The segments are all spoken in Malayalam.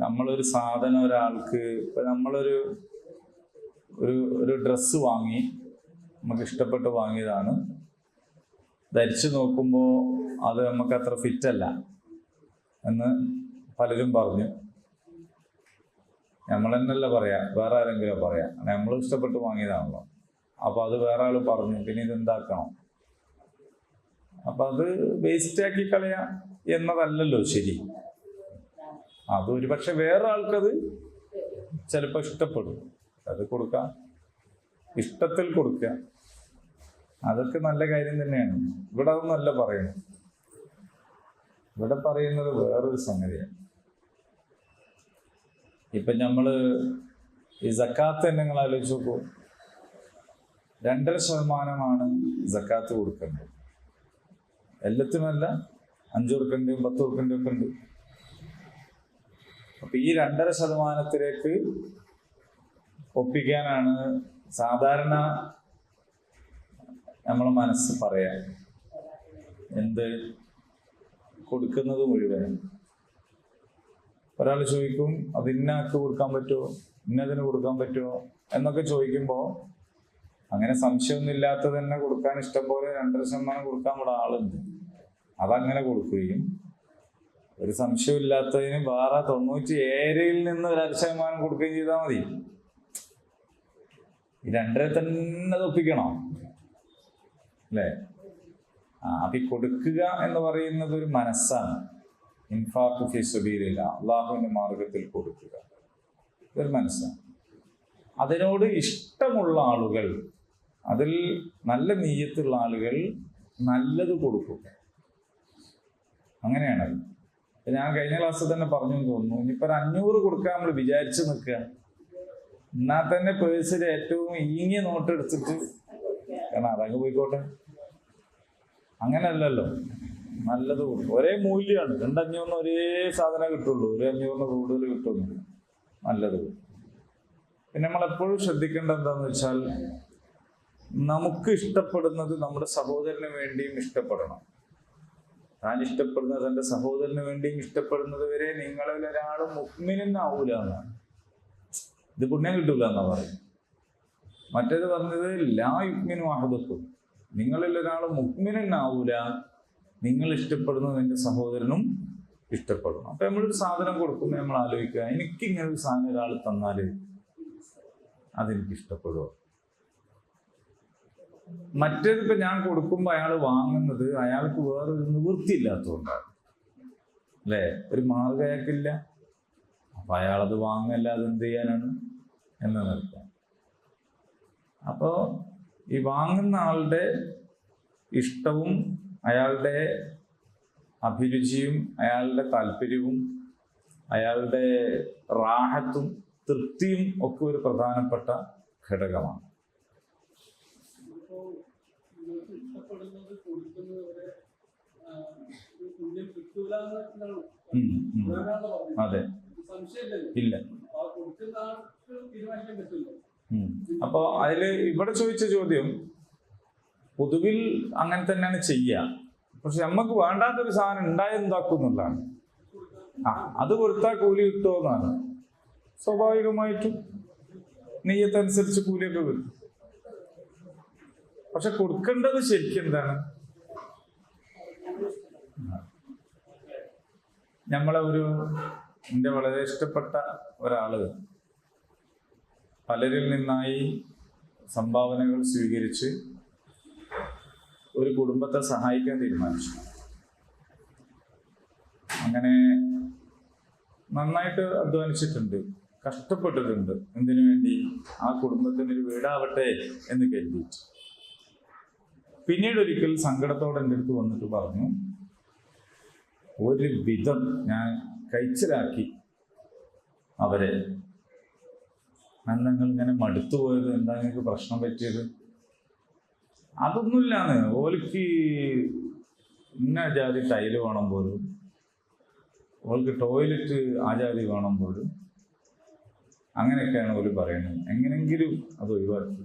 നമ്മളൊരു സാധനം ഒരാൾക്ക്, ഇപ്പം നമ്മളൊരു ഒരു ഡ്രസ്സ് വാങ്ങി, നമുക്ക് ഇഷ്ടപ്പെട്ട് വാങ്ങിയതാണ്. ധരിച്ചു നോക്കുമ്പോൾ അത് നമുക്ക് അത്ര ഫിറ്റല്ല എന്ന് പലരും പറഞ്ഞു. നമ്മൾ തന്നെയല്ല പറയാം, വേറെ ആരെങ്കിലും പറയാം, നമ്മൾ ഇഷ്ടപ്പെട്ട് വാങ്ങിയതാണല്ലോ. അപ്പോൾ അത് വേറെ ആൾ പറഞ്ഞു, പിന്നെ ഇതെന്താക്കണം? അപ്പം അത് വേസ്റ്റാക്കി കളയാം എന്നതല്ലല്ലോ ശരി. അത് ഒരുപക്ഷെ വേറെ ആൾക്കത് ചിലപ്പോൾ ഇഷ്ടപ്പെടും, അത് കൊടുക്കാം, ഇഷ്ടത്തിൽ കൊടുക്കുക, അതൊക്കെ നല്ല കാര്യം തന്നെയാണ്. ഇവിടെ അതൊന്നല്ല പറയുന്നത്. ഇവിടെ പറയുന്നത് വേറൊരു സംഗതിയാണ്. ഇപ്പം നമ്മൾ ഈ സക്കാത്ത് തന്നെ നിങ്ങൾ ആലോചിച്ച് നോക്കൂ. 2.5% സക്കാത്ത് കൊടുക്കേണ്ടത്. എല്ലാത്തിനുമല്ല, 5 കൊടുക്കേണ്ടതും 10 കൊടുക്കേണ്ടതും ഒക്കെ ഉണ്ട്. അപ്പം ഈ 2.5% ഒപ്പിക്കാനാണ് സാധാരണ നമ്മളെ മനസ്സ് പറയാൻ. എന്ത് കൊടുക്കുന്നത് മുഴുവനും. ഒരാൾ ചോദിക്കും, അത് ഇന്നാൾക്ക് കൊടുക്കാൻ പറ്റുമോ, ഇന്നതിന് കൊടുക്കാൻ പറ്റുമോ എന്നൊക്കെ ചോദിക്കുമ്പോൾ, അങ്ങനെ സംശയമൊന്നും ഇല്ലാത്ത തന്നെ കൊടുക്കാൻ ഇഷ്ടം പോലെ 2.5% കൊടുക്കാൻ ഇവിടെ ആളുണ്ട്. അതങ്ങനെ കൊടുക്കുകയും ഒരു സംശയമില്ലാത്തതിന് വേറെ 97-ൽ നിന്ന് 1% കൊടുക്കുകയും ചെയ്താൽ മതി. ഈ 2 തന്നെ ഒപ്പിക്കണം അല്ലേ? അപ്പൊ കൊടുക്കുക എന്ന് പറയുന്നത് ഒരു മനസ്സാണ്. ഇൻഫാഖു ഫീ സബീലില്ലാഹ്, അള്ളാഹുവിന്റെ മാർഗത്തിൽ കൊടുക്കുക, ഇതൊരു മനസ്സാണ്. അതിനോട് ഇഷ്ടമുള്ള ആളുകൾ, അതിൽ നല്ല നീയത്തുള്ള ആളുകൾ നല്ലത് കൊടുക്കും. അങ്ങനെയാണത്. ഞാൻ കഴിഞ്ഞ ക്ലാസ്സിൽ തന്നെ പറഞ്ഞു തോന്നുന്നു. ഇനിയിപ്പോൾ 500 കൊടുക്കാൻ നമ്മൾ വിചാരിച്ച് നിൽക്കുക, എന്നാൽ തന്നെ പേഴ്സിൽ ഏറ്റവും ഈങ്ങിയ നോട്ട് എടുത്തിട്ട്, കാരണം അതങ്ങ് പോയിക്കോട്ടെ, അങ്ങനെയല്ലല്ലോ. നല്ലത് കൊടുക്കും. ഒരേ മൂല്യമാണ്. 2.500 ഒരേ സാധനം കിട്ടുള്ളൂ, ഒരു 500 കൂടുതൽ കിട്ടുന്നു. നല്ലത് കൊടുക്കും. പിന്നെ നമ്മളെപ്പോഴും ശ്രദ്ധിക്കേണ്ടത് എന്താണെന്ന് വെച്ചാൽ, നമുക്ക് ഇഷ്ടപ്പെടുന്നത് നമ്മുടെ സഹോദരന് വേണ്ടിയും ഇഷ്ടപ്പെടണം. താൻ ഇഷ്ടപ്പെടുന്നത് തൻ്റെ സഹോദരന് വേണ്ടിയും ഇഷ്ടപ്പെടുന്നത് വരെ നിങ്ങളിൽ ഒരാൾ മുഅ്മിനാവൂല എന്നാണ്. ഇത് പുണ്യം കിട്ടൂല എന്നാ പറയും. മറ്റേത് പറഞ്ഞത് ലാ യുഅ്മിനു അഹദുക്കും, നിങ്ങളിൽ ഒരാൾ മുഅ്മിനാവൂല, നിങ്ങൾ ഇഷ്ടപ്പെടുന്നത് നിന്റെ സഹോദരനും ഇഷ്ടപ്പെടണം. അപ്പൊ നമ്മളൊരു സാധനം കൊടുക്കുമ്പോൾ നമ്മൾ ആലോചിക്കുക, എനിക്കിങ്ങനെ ഒരു സാധനം ഒരാൾ തന്നാൽ അതെനിക്ക് ഇഷ്ടപ്പെടുമോ? മറ്റേതിപ്പോൾ ഞാൻ കൊടുക്കുമ്പോൾ അയാൾ വാങ്ങുന്നത് അയാൾക്ക് വേറൊരു നിവൃത്തിയില്ലാത്തതുകൊണ്ടാണ് അല്ലേ? ഒരു മാർഗം അയാൾക്കില്ല. അപ്പം അയാളത് വാങ്ങല്ല, അതെന്ത് ചെയ്യാനാണ് എന്ന് നിർത്താം. അപ്പോൾ ഈ വാങ്ങുന്ന ആളുടെ ഇഷ്ടവും അയാളുടെ അഭിരുചിയും അയാളുടെ താല്പര്യവും അയാളുടെ റാഹത്തും തൃപ്തിയും ഒക്കെ ഒരു പ്രധാനപ്പെട്ട ഘടകമാണ്. അതെ, ഇല്ല. അപ്പൊ അതില് ഇവിടെ ചോദിച്ച ചോദ്യം പൊതുവിൽ അങ്ങനെ തന്നെയാണ് ചെയ്യുക. പക്ഷെ നമുക്ക് വേണ്ടാത്തൊരു സാധനം ഉണ്ടായെന്താക്കുന്നുള്ളതാണ്. അത് കൊടുത്താൽ കൂലി കിട്ടുമോ എന്നാണ്. സ്വാഭാവികമായിട്ടും നെയ്യത്തനുസരിച്ച് കൂലിയൊക്കെ കിട്ടും. പക്ഷെ കൊടുക്കേണ്ടത് ശരിക്കും എന്താണ്? എൻ്റെ വളരെ ഇഷ്ടപ്പെട്ട ഒരാള് പലരിൽ നിന്നായി സംഭാവനകൾ സ്വീകരിച്ച് ഒരു കുടുംബത്തെ സഹായിക്കാൻ തീരുമാനിച്ചു. അങ്ങനെ നന്നായിട്ട് അധ്വാനിച്ചിട്ടുണ്ട്, കഷ്ടപ്പെട്ടിട്ടുണ്ട്. എന്തിനു വേണ്ടി? ആ കുടുംബത്തിനൊരു വീടാവട്ടെ എന്ന് കരുതിയിട്ട്. പിന്നീട് ഒരിക്കൽ സങ്കടത്തോടെ എൻ്റെ അടുത്ത് വന്നിട്ട് പറഞ്ഞു, ഒരു വിധം ഞാൻ കഴിച്ചിലാക്കി അവരെ. നിങ്ങൾ ഇങ്ങനെ മടുത്തു പോയത് എന്താ? നിങ്ങൾക്ക് പ്രശ്നം പറ്റിയത്? അതൊന്നുമില്ലാന്ന്. ഓൾക്ക് ഇന്ന ജാതി ടൈല് വേണം പോലും, ഓൾക്ക് ടോയ്ലറ്റ് ആ ജാതി വേണം പോലും, അങ്ങനെയൊക്കെയാണ് ഓല് പറയുന്നത്. എങ്ങനെങ്കിലും അത് ഒഴിവാക്കി.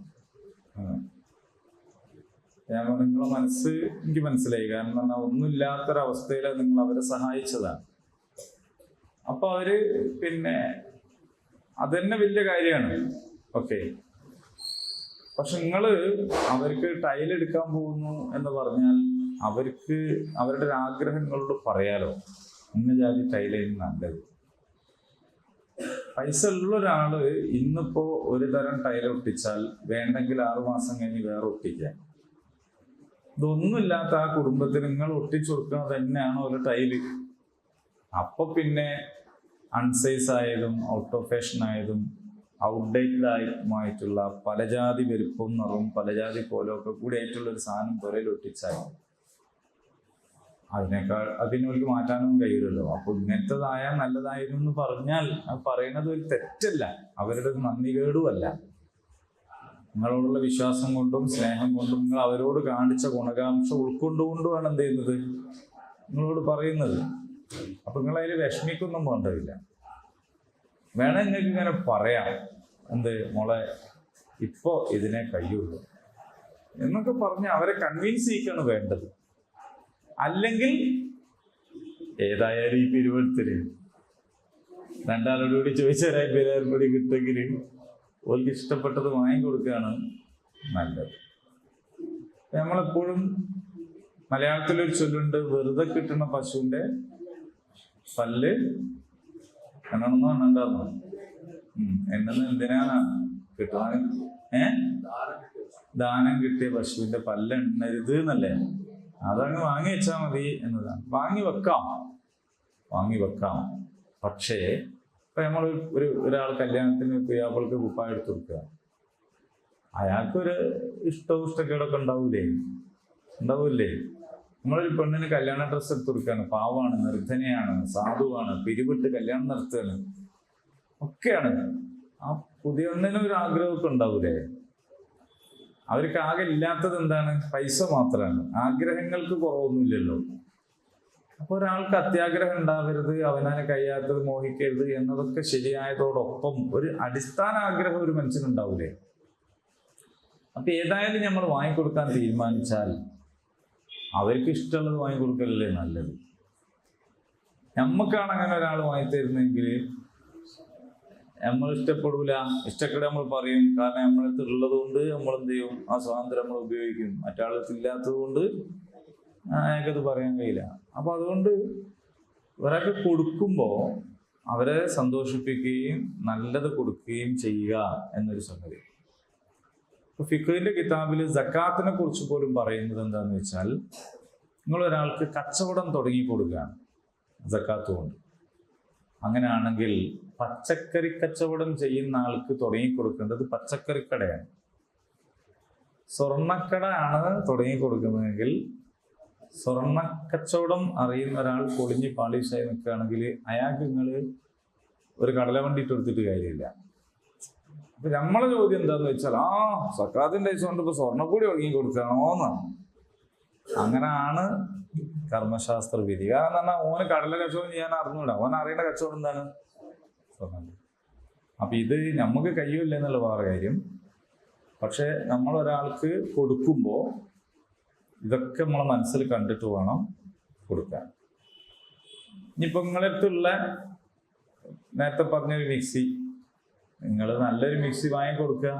ഞാൻ നിങ്ങളെ മനസ്സ് എനിക്ക് മനസ്സിലായി. കാരണം ഒന്നുമില്ലാത്തൊരവസ്ഥയിൽ നിങ്ങൾ അവരെ സഹായിച്ചതാണ്. അപ്പൊ അവര് പിന്നെ അതന്നെ വലിയ കാര്യമാണ്. ഓക്കെ, പക്ഷെ നിങ്ങള് അവർക്ക് ടൈൽ എടുക്കാൻ പോകുന്നു എന്ന് പറഞ്ഞാൽ അവർക്ക് അവരുടെ ഒരു ആഗ്രഹങ്ങളോട് പറയാലോ, ഇന്ന ജാതി ടൈലായിരുന്നു നല്ലത്. പൈസ ഉള്ള ഒരാള് ഇന്നിപ്പോ ഒരു തരം ടൈൽ ഒട്ടിച്ചാൽ വേണ്ടെങ്കിൽ 6 മാസം കഴിഞ്ഞ് വേറെ ഒട്ടിക്കാം. ഇതൊന്നുമില്ലാത്ത ആ കുടുംബത്തിന് നിങ്ങൾ ഒട്ടിച്ചു കൊടുക്കുന്നത് തന്നെയാണ് ഒരു ടൈല്. അപ്പൊ പിന്നെ അൺസൈസ് ആയതും ഔട്ട് ഓഫ് ഫാഷൻ ആയതും ഔട്ട്ഡേറ്റഡ് ആയിട്ടുള്ള പലജാതി വലുപ്പം നിറവും പലജാതി പോലൊക്കെ കൂടി ആയിട്ടുള്ള ഒരു സാധനം പുറയിൽ ഒട്ടിച്ചാൽ അതിനവർക്ക് മാറ്റാനൊന്നും കഴിയില്ലല്ലോ. അപ്പൊ ഇങ്ങനത്തതായാൽ നല്ലതായിരുന്നു എന്ന് പറഞ്ഞാൽ അത് പറയുന്നത് ഒരു തെറ്റല്ല, അവരുടെ ഒരു നന്ദികേടുമല്ല. നിങ്ങളോടുള്ള വിശ്വാസം കൊണ്ടും സ്നേഹം കൊണ്ടും നിങ്ങൾ അവരോട് കാണിച്ച ഗുണകാംക്ഷ ഉൾക്കൊണ്ടുകൊണ്ടുമാണ് എന്ത് ചെയ്യുന്നത് നിങ്ങളോട് പറയുന്നത്. അപ്പൊ നിങ്ങൾ അതിൽ വിഷമിക്കൊന്നും വേണ്ടതില്ല. വേണേ നിങ്ങൾക്ക് ഇങ്ങനെ പറയാം, എന്ത് മോളെ ഇപ്പോ ഇതിനെ കഴിയുള്ളൂ എന്നൊക്കെ പറഞ്ഞ് അവരെ കൺവിൻസ് ചെയ്യിക്കാണ് വേണ്ടത്. അല്ലെങ്കിൽ ഏതായാലും ഈ പിരിവെടുത്തില് രണ്ടാളോടുകൂടി ചോദിച്ചാൽ എല്ലാവരും കൂടി കിട്ടുമെങ്കിൽ ഓർക്ക് ഇഷ്ടപ്പെട്ടത് വാങ്ങിക്കൊടുക്കുകയാണ് നല്ലത്. നമ്മളെപ്പോഴും മലയാളത്തിലൊരു ചൊല്ലുണ്ട്, വെറുതെ കിട്ടുന്ന പശുവിന്റെ പല്ല് എണ്ണണമെന്നോ എണ്ണണ്ടാന്നോ, എണ്ണന്ന് എന്തിനാണ് കിട്ടുന്നത്? ദാനം കിട്ടിയ പശുവിന്റെ പല്ല് എണ്ണരുത് എന്നല്ലേ? അതങ്ങ് വാങ്ങി വെച്ചാൽ മതി എന്നതാണ്. വാങ്ങി വെക്കാം. പക്ഷേ ഇപ്പൊ നമ്മൾ ഒരാൾ കല്യാണത്തിന് പിയാപ്പിൾക്ക് കുപ്പായം എടുത്ത് കൊടുക്കുക, അയാൾക്കൊരു ഇഷ്ടക്കേടൊക്കെ ഉണ്ടാവൂലേ? നമ്മളൊരു പെണ്ണിന് കല്യാണ ഡ്രസ്സ് എടുത്ത് കൊടുക്കുകയാണ്, പാവമാണ്, നിർധനയാണ്, സാധുവാണ്, പിരിവിട്ട് കല്യാണം നടത്തുകയാണ്, ഒക്കെയാണ്. ആ പുതിയൊന്നിനും ഒരു ആഗ്രഹമൊക്കെ ഉണ്ടാവൂലേ? അവർക്ക് ആകെ ഇല്ലാത്തത് എന്താണ്? പൈസ മാത്രമാണ്. ആഗ്രഹങ്ങൾക്ക് കുറവൊന്നുമില്ലല്ലോ. അപ്പൊ ഒരാൾക്ക് അത്യാഗ്രഹം ഉണ്ടാവരുത്, അവനാന് കഴിയാത്തത് മോഹിക്കരുത് എന്നതൊക്കെ ശരിയായതോടൊപ്പം ഒരു അടിസ്ഥാന ആഗ്രഹം ഒരു മനുഷ്യനുണ്ടാവൂലേ? അപ്പൊ ഏതായാലും നമ്മൾ വാങ്ങിക്കൊടുക്കാൻ തീരുമാനിച്ചാൽ അവർക്ക് ഇഷ്ടമുള്ളത് വാങ്ങിക്കൊടുക്കലല്ലേ നല്ലത്. നമ്മക്കാണ് അങ്ങനെ ഒരാൾ വാങ്ങിത്തരുന്നെങ്കിൽ നമ്മൾ ഇഷ്ടപ്പെടൂല, ഇഷ്ടക്കേട് നമ്മൾ പറയും. കാരണം നമ്മളടുത്ത് ഉള്ളത് കൊണ്ട് നമ്മൾ എന്ത് ചെയ്യും? ആ സ്വാതന്ത്ര്യം നമ്മൾ ഉപയോഗിക്കും. മറ്റാളത്ത് ഇല്ലാത്തത് കൊണ്ട് അയാൾക്കത് പറയാൻ കഴിയില്ല. അപ്പൊ അതുകൊണ്ട് ഒരാൾക്ക് കൊടുക്കുമ്പോൾ അവരെ സന്തോഷിപ്പിക്കുകയും നല്ലത് കൊടുക്കുകയും ചെയ്യുക എന്നൊരു സംഗതി. ഫിഖ്ഹിന്റെ കിതാബിൽ സക്കാത്തിനെ കുറിച്ച് പോലും പറയുന്നത് എന്താന്ന് വെച്ചാൽ, നിങ്ങൾ ഒരാൾക്ക് കച്ചവടം തുടങ്ങി കൊടുക്കുകയാണ് സക്കാത്ത് കൊണ്ട്. അങ്ങനെയാണെങ്കിൽ പച്ചക്കറി കച്ചവടം ചെയ്യുന്ന ആൾക്ക് തുടങ്ങി കൊടുക്കേണ്ടത് പച്ചക്കറിക്കടയാണ്. സ്വർണ്ണക്കട ആണ് തുടങ്ങി കൊടുക്കുന്നതെങ്കിൽ സ്വർണ്ണ കച്ചവടം അറിയുന്ന ഒരാൾ പൊളിഞ്ഞ് പാളീഷായി നിൽക്കുകയാണെങ്കിൽ അയാൾക്ക് നിങ്ങൾ ഒരു കടല വണ്ടി ഇട്ടെടുത്തിട്ട് കാര്യമില്ല. അപ്പൊ നമ്മളെ ചോദ്യം എന്താന്ന് വെച്ചാൽ, സക്കാത്തിന്റെ പൈസ കൊണ്ട് ഇപ്പൊ സ്വർണ്ണക്കൂടി തുടങ്ങി കൊടുക്കണോന്നാണ്. അങ്ങനെയാണ് കർമ്മശാസ്ത്ര വിധി. കാരണം എന്ന് പറഞ്ഞാൽ ഓന് കടല കച്ചവടം ചെയ്യാൻ അറിഞ്ഞൂടാ, ഓൻ അറിയേണ്ട കച്ചവടം എന്താണ്? സ്വർണ്ണം. അപ്പൊ ഇത് നമുക്ക് കഴിയില്ല എന്നുള്ള വേറെ കാര്യം. പക്ഷെ നമ്മൾ ഒരാൾക്ക് കൊടുക്കുമ്പോൾ ഇതൊക്കെ നമ്മളെ മനസ്സിൽ കണ്ടിട്ട് വേണം കൊടുക്കാൻ. ഇനിയിപ്പോ നിങ്ങളടുത്തുള്ള നേരത്തെ പറഞ്ഞൊരു മിക്സി, നിങ്ങൾ നല്ലൊരു മിക്സി വാങ്ങിക്കൊടുക്കുക.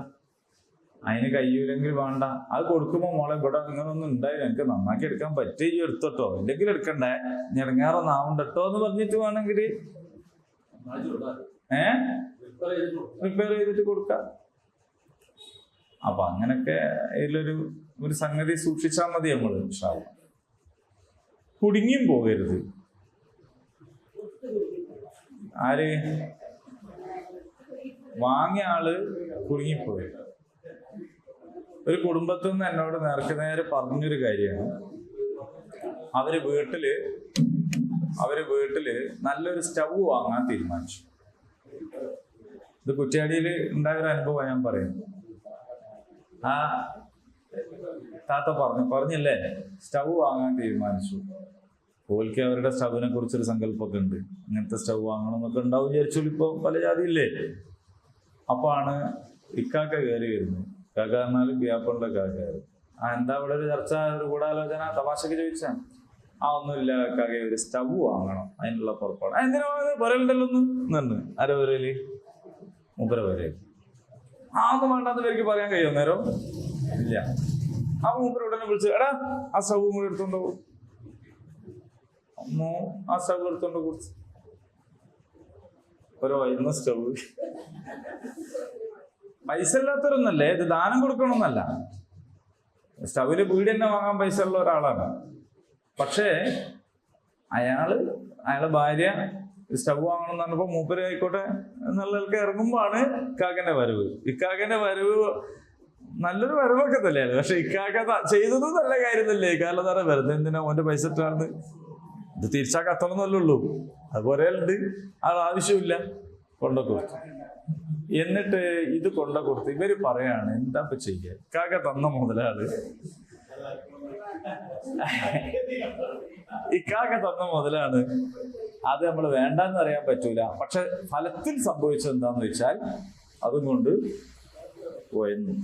അതിന് കഴിയൂലെങ്കിൽ വേണ്ട, അത് കൊടുക്കുമ്പോൾ മോളെ ഇവിടെ ഇങ്ങനൊന്നും ഉണ്ടായില്ല, എനിക്ക് നന്നാക്കി എടുക്കാൻ പറ്റുകയും എടുത്തോട്ടോ, ഇല്ലെങ്കിൽ എടുക്കണ്ടേ, ഞെടങ്ങാറൊന്നും ആവണ്ടട്ടോ എന്ന് പറഞ്ഞിട്ട് വേണമെങ്കിൽ റിപ്പയർ ചെയ്തിട്ട് കൊടുക്കാം. അപ്പൊ അങ്ങനൊക്കെ ഇതിലൊരു സംഗതി സൂക്ഷിച്ചാൽ മതി. നമ്മൾ കുടുങ്ങിയും പോകരുത്. ആര് വാങ്ങിയ ആള് കുടുങ്ങിപ്പോയി. ഒരു കുടുംബത്തിൽ നിന്ന് എന്നോട് നേരെ പറഞ്ഞൊരു കാര്യമാണ്, അവര് വീട്ടില് നല്ലൊരു സ്റ്റൗ വാങ്ങാൻ തീരുമാനിച്ചു. ഇത് കുറ്റ്യാടിയിൽ ഉണ്ടായ ഒരു അനുഭവം ഞാൻ പറയുന്നു. ആ താത്ത പറഞ്ഞില്ലേ, സ്റ്റൗ വാങ്ങാൻ തീരുമാനിച്ചു. ഓൽക്ക് അവരുടെ സ്റ്റൗവിനെ കുറിച്ചൊരു സങ്കല്പമൊക്കെ ഉണ്ട്, ഇങ്ങനത്തെ സ്റ്റൗ വാങ്ങണം എന്നൊക്കെ ഉണ്ടാവും വിചാരിച്ചോളൂ. ഇപ്പൊ പല ജാതിയില്ലേ. അപ്പൊ ആണ് ഇക്കാക്ക കയറി വരുന്നു. ഇക്കാക്ക പറഞ്ഞാൽ ഗ്യാപ്പുള്ള കാക്ക. എന്താ ഇവിടെ ഒരു ചർച്ച, ഒരു ഗൂഢാലോചന, തമാശക്ക് ചോദിച്ചാണ്. ഒന്നുമില്ല കാകെ, ഒരു സ്റ്റവ് വാങ്ങണം, അതിനുള്ള പുറപ്പാട്. എന്തിനാ പറയലുണ്ടല്ലോ ഒന്ന് ആരോ വരല് മൂപ്പര വരല്. ഒന്നും വേണ്ടാന്ന് പേർക്ക് പറയാൻ കഴിയുമോ നേരം? ഇല്ല. മൂപ്പര ഉടനെ വിളിച്ച്, എടാ ആ സ്റ്റവ് കൂടെ എടുത്തോണ്ട് പോകും. ആ സ്റ്റവ് എടുത്തോണ്ട് കുറിച്ച് ഓരോ ഇന്ന് സ്റ്റവ്. പൈസ ഇല്ലാത്തവരൊന്നല്ലേ, ഇത് ദാനം കൊടുക്കണമെന്നല്ല. സ്റ്റവില് വീട് തന്നെ വാങ്ങാൻ പൈസ ഉള്ള ഒരാളാണ്. പക്ഷേ അയാളെ ഭാര്യ സ്റ്റവ് വാങ്ങണം എന്ന് പറഞ്ഞപ്പോ മൂപ്പര് ആയിക്കോട്ടെ എന്നുള്ളവർക്ക് ഇറങ്ങുമ്പോഴാണ് ഇക്കാക്കന്റെ വരവ്. ഇക്കാക്കന്റെ വരവ് നല്ലൊരു വരവൊക്കെ തന്നെയാണ്. പക്ഷെ ഇക്കാക്ക ചെയ്തതും നല്ല കാര്യം തന്നെ. കാരണം എന്താ പറയുക, വെറുതെ എന്തിനാ ഓന്റെ പൈസ ഇട്ടാണ് ഇത് തിരിച്ചാക്കത്തണമെന്നല്ലേ. അതുപോലെ ഉണ്ട്, ആവശ്യമില്ല, കൊണ്ട കൊടുത്തു. എന്നിട്ട് ഇത് കൊണ്ട കൊടുത്ത് ഇവര് പറയാണ്, എന്താ ഇപ്പൊ ചെയ്യുക, ഇക്കാക്ക തന്ന മുതലാണ്, ഇക്കാക്ക തന്ന മുതലാണ്, അത് നമ്മൾ വേണ്ടെന്ന് അറിയാൻ പറ്റൂല. പക്ഷെ ഫലത്തിൽ സംഭവിച്ചത് എന്താന്ന് വെച്ചാൽ അതും കൊണ്ട് പോയെന്നു.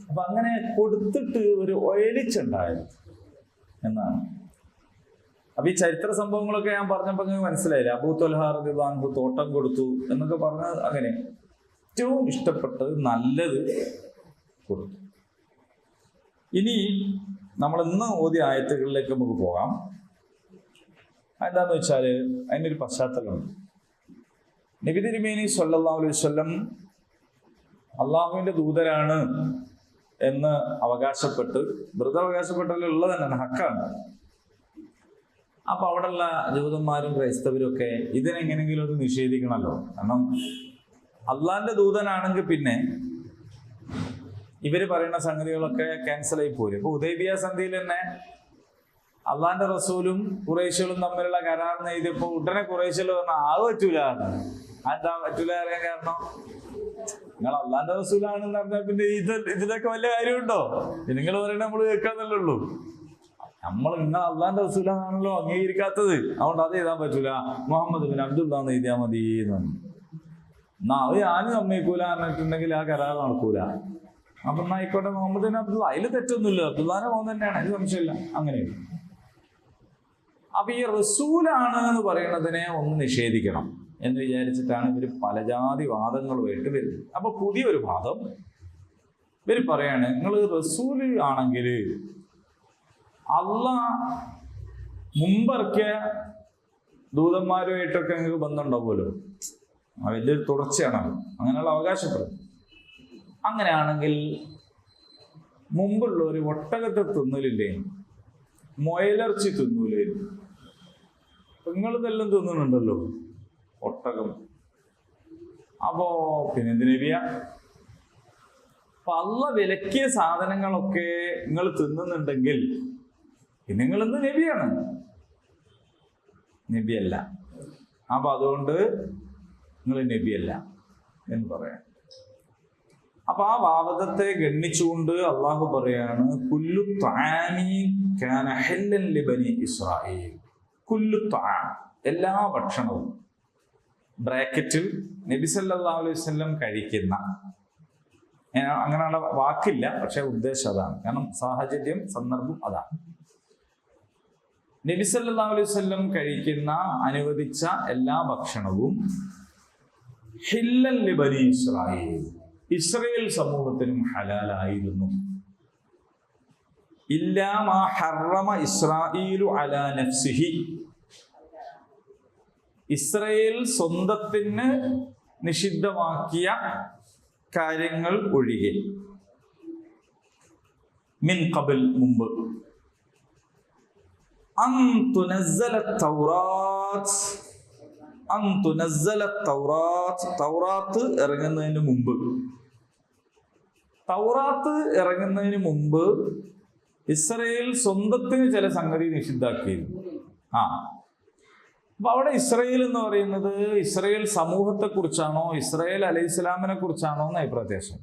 അപ്പൊ അങ്ങനെ കൊടുത്തിട്ട് ഒരു ഒയലിച്ചുണ്ടായത് എന്നാണ്. അപ്പൊ ഈ ചരിത്ര സംഭവങ്ങളൊക്കെ ഞാൻ പറഞ്ഞപ്പോ നിങ്ങൾക്ക് മനസ്സിലായില്ലേ. അബൂ ത്വൽഹ റളിയല്ലാഹു അൻഹു തോട്ടം കൊടുത്തു എന്നൊക്കെ പറഞ്ഞത് അങ്ങനെ ഏറ്റവും ഇഷ്ടപ്പെട്ടത് നല്ലത് കൊടുത്തു. ഇനി നമ്മൾ ഇന്ന് ഓതിയ ആയത്തുകളിലേക്ക് നമുക്ക് പോകാം. എന്താന്ന് വെച്ചാല് അതിനൊരു പശ്ചാത്തലമുണ്ട്. നബി തിരുമേനി സ്വല്ലല്ലാഹു അലൈഹി വസല്ലം അള്ളാഹുവിന്റെ ദൂതരാണ് എന്ന് അവകാശപ്പെട്ട്, വെറുതെ അവകാശപ്പെട്ടതിൽ ഉള്ളത് തന്നെയാണ്, ഹക്കാണ്. അപ്പൊ അവിടെയുള്ള ജൂതന്മാരും ക്രൈസ്തവരും ഒക്കെ ഇതിനെങ്ങനെങ്കിലും ഒന്ന് നിഷേധിക്കണമല്ലോ. കാരണം അള്ളാന്റെ ദൂതനാണെങ്കിൽ പിന്നെ ഇവര് പറയുന്ന സംഗതികളൊക്കെ ക്യാൻസൽ ആയി പോരും. ഇപ്പൊ ഹുദൈബിയ സന്ധിയിൽ തന്നെ അള്ളാന്റെ റസൂലും ഖുറൈശികളും തമ്മിലുള്ള കരാർ എഴുതിയപ്പോ ഉടനെ ഖുറൈശികൾ പറഞ്ഞാൽ പറ്റൂല. എന്താ പറ്റൂല അറിയാൻ കാരണം, നിങ്ങൾ അള്ളാന്റെ റസൂലാണെന്ന് പറഞ്ഞാൽ പിന്നെ ഇതിലൊക്കെ വലിയ കാര്യമുണ്ടോ? നിങ്ങൾ പറയണ നമ്മൾ കേൾക്കാന്നല്ലേ ഉള്ളൂ. നിങ്ങൾ അള്ളാന്റെ റസൂലാണല്ലോ അംഗീകരിക്കാത്തത്, അതുകൊണ്ട് അത് എഴുതാൻ പറ്റൂല, മുഹമ്മദ് ബിൻ അബ്ദുല്ലാ എന്ന് എഴുതിയാൽ മതി എന്ന്. എന്നാ അത് ഞാനും സമ്മതിക്കൂല പറഞ്ഞിട്ടുണ്ടെങ്കിൽ ആ കരാർ നടക്കൂല. അപ്പൊ എന്നാ ആയിക്കോട്ടെ, മുഹമ്മദ് ബിൻ അബ്ദുള്ള, അതിൽ തെറ്റൊന്നുമില്ല, അബ്ദുല്ലാന്റെ മോൻ തന്നെയാണ്, അതിൽ സംശയമില്ല. അങ്ങനെയാണ്. അപ്പൊ ഈ റസൂലാണ് എന്ന് പറയുന്നതിനെ ഒന്ന് നിഷേധിക്കണം എന്ന് വിചാരിച്ചിട്ടാണ് ഇവർ പല ജാതി വാദങ്ങളുമായിട്ട് വരുന്നത്. അപ്പൊ പുതിയൊരു വാദം ഇവർ പറയാണ്, നിങ്ങൾ റസൂല് ആണെങ്കിൽ അള്ളാഹ് മുമ്പിറക്കിയ ദൂതന്മാരുമായിട്ടൊക്കെ നിങ്ങൾക്ക് ബന്ധമുണ്ടാവുമല്ലോ, വലിയൊരു തുടർച്ചയാണ്, അങ്ങനെയുള്ള അവകാശപ്പെടും. അങ്ങനെയാണെങ്കിൽ മുമ്പുള്ള ഒരു ഒട്ടകത്തെ തിന്നലില്ലേ, മൊയലിറച്ചി തിന്നൂലേ? നിങ്ങളിതെല്ലാം തിന്നുന്നുണ്ടല്ലോ, ഒട്ടകം. അപ്പോ പിന്നെ എന്തിനാ? അപ്പൊ അള്ളാഹ് വിലക്കിയ സാധനങ്ങളൊക്കെ നിങ്ങൾ തിന്നുന്നുണ്ടെങ്കിൽ പിന്നെ നിങ്ങൾ ഇന്ന് നബിയാണ്? നബിയല്ല. അപ്പൊ അതുകൊണ്ട് നിങ്ങൾ നബിയല്ല എന്ന് പറയാം. അപ്പൊ ആ വാദത്തെ ഗണ്ണിച്ചുകൊണ്ട് അള്ളാഹു പറയാണ്, കുല്ലു ത്വാമി കാന ഹല്ലൻ ലിബനി ഇസ്രാഈൽ. കുല്ലു ത്വാം, എല്ലാ ഭക്ഷണവും, ബ്രാക്കറ്റിൽ നബി സല്ലല്ലാഹു അലൈഹി വസല്ലം കഴിക്കുന്ന, അങ്ങനെയുള്ള വാക്കില്ല, പക്ഷെ ഉദ്ദേശം അതാണ്. കാരണം സാഹചര്യം, സന്ദർഭം അതാണ്. നബി സല്ലല്ലാഹു അലൈഹി വസല്ലം കഴിക്കുന്ന, അനുവദിച്ച എല്ലാ ഭക്ഷണവും ഹില്ലൻ ലിബനി ഇസ്രാഈൽ, ഇസ്രായേൽ സമൂഹത്തിനും ഹലാലായിരുന്നു. ഇല്ലാ മാ ഹറമ ഇസ്രാഈലു അലാ നഫ്സിഹി, ഇസ്രായേൽ സ്വന്തത്തിന് നിഷിദ്ധമാക്കിയ കാര്യങ്ങൾ ഒഴികെ. മിൻ ഖബൽ, മുമ്പ്. അൻ തുനസ്സല തൗറാത്ത്, അൻ തുനസ്സല തൗറാത്ത്, തൗറാത്ത് ഇറങ്ങുന്നതിന് മുമ്പ്. തൗറാത്ത് ഇറങ്ങുന്നതിന് മുമ്പ് ഇസ്രായേൽ സ്വന്തത്തിന് ചില സംഗതി നിഷിദ്ധാക്കിയിരുന്നു. അപ്പൊ അവിടെ ഇസ്രായേൽ എന്ന് പറയുന്നത് ഇസ്രായേൽ സമൂഹത്തെ കുറിച്ചാണോ ഇസ്രായേൽ അലൈഹി സ്വലാമിനെ കുറിച്ചാണോ എന്ന് അഭിപ്രായം.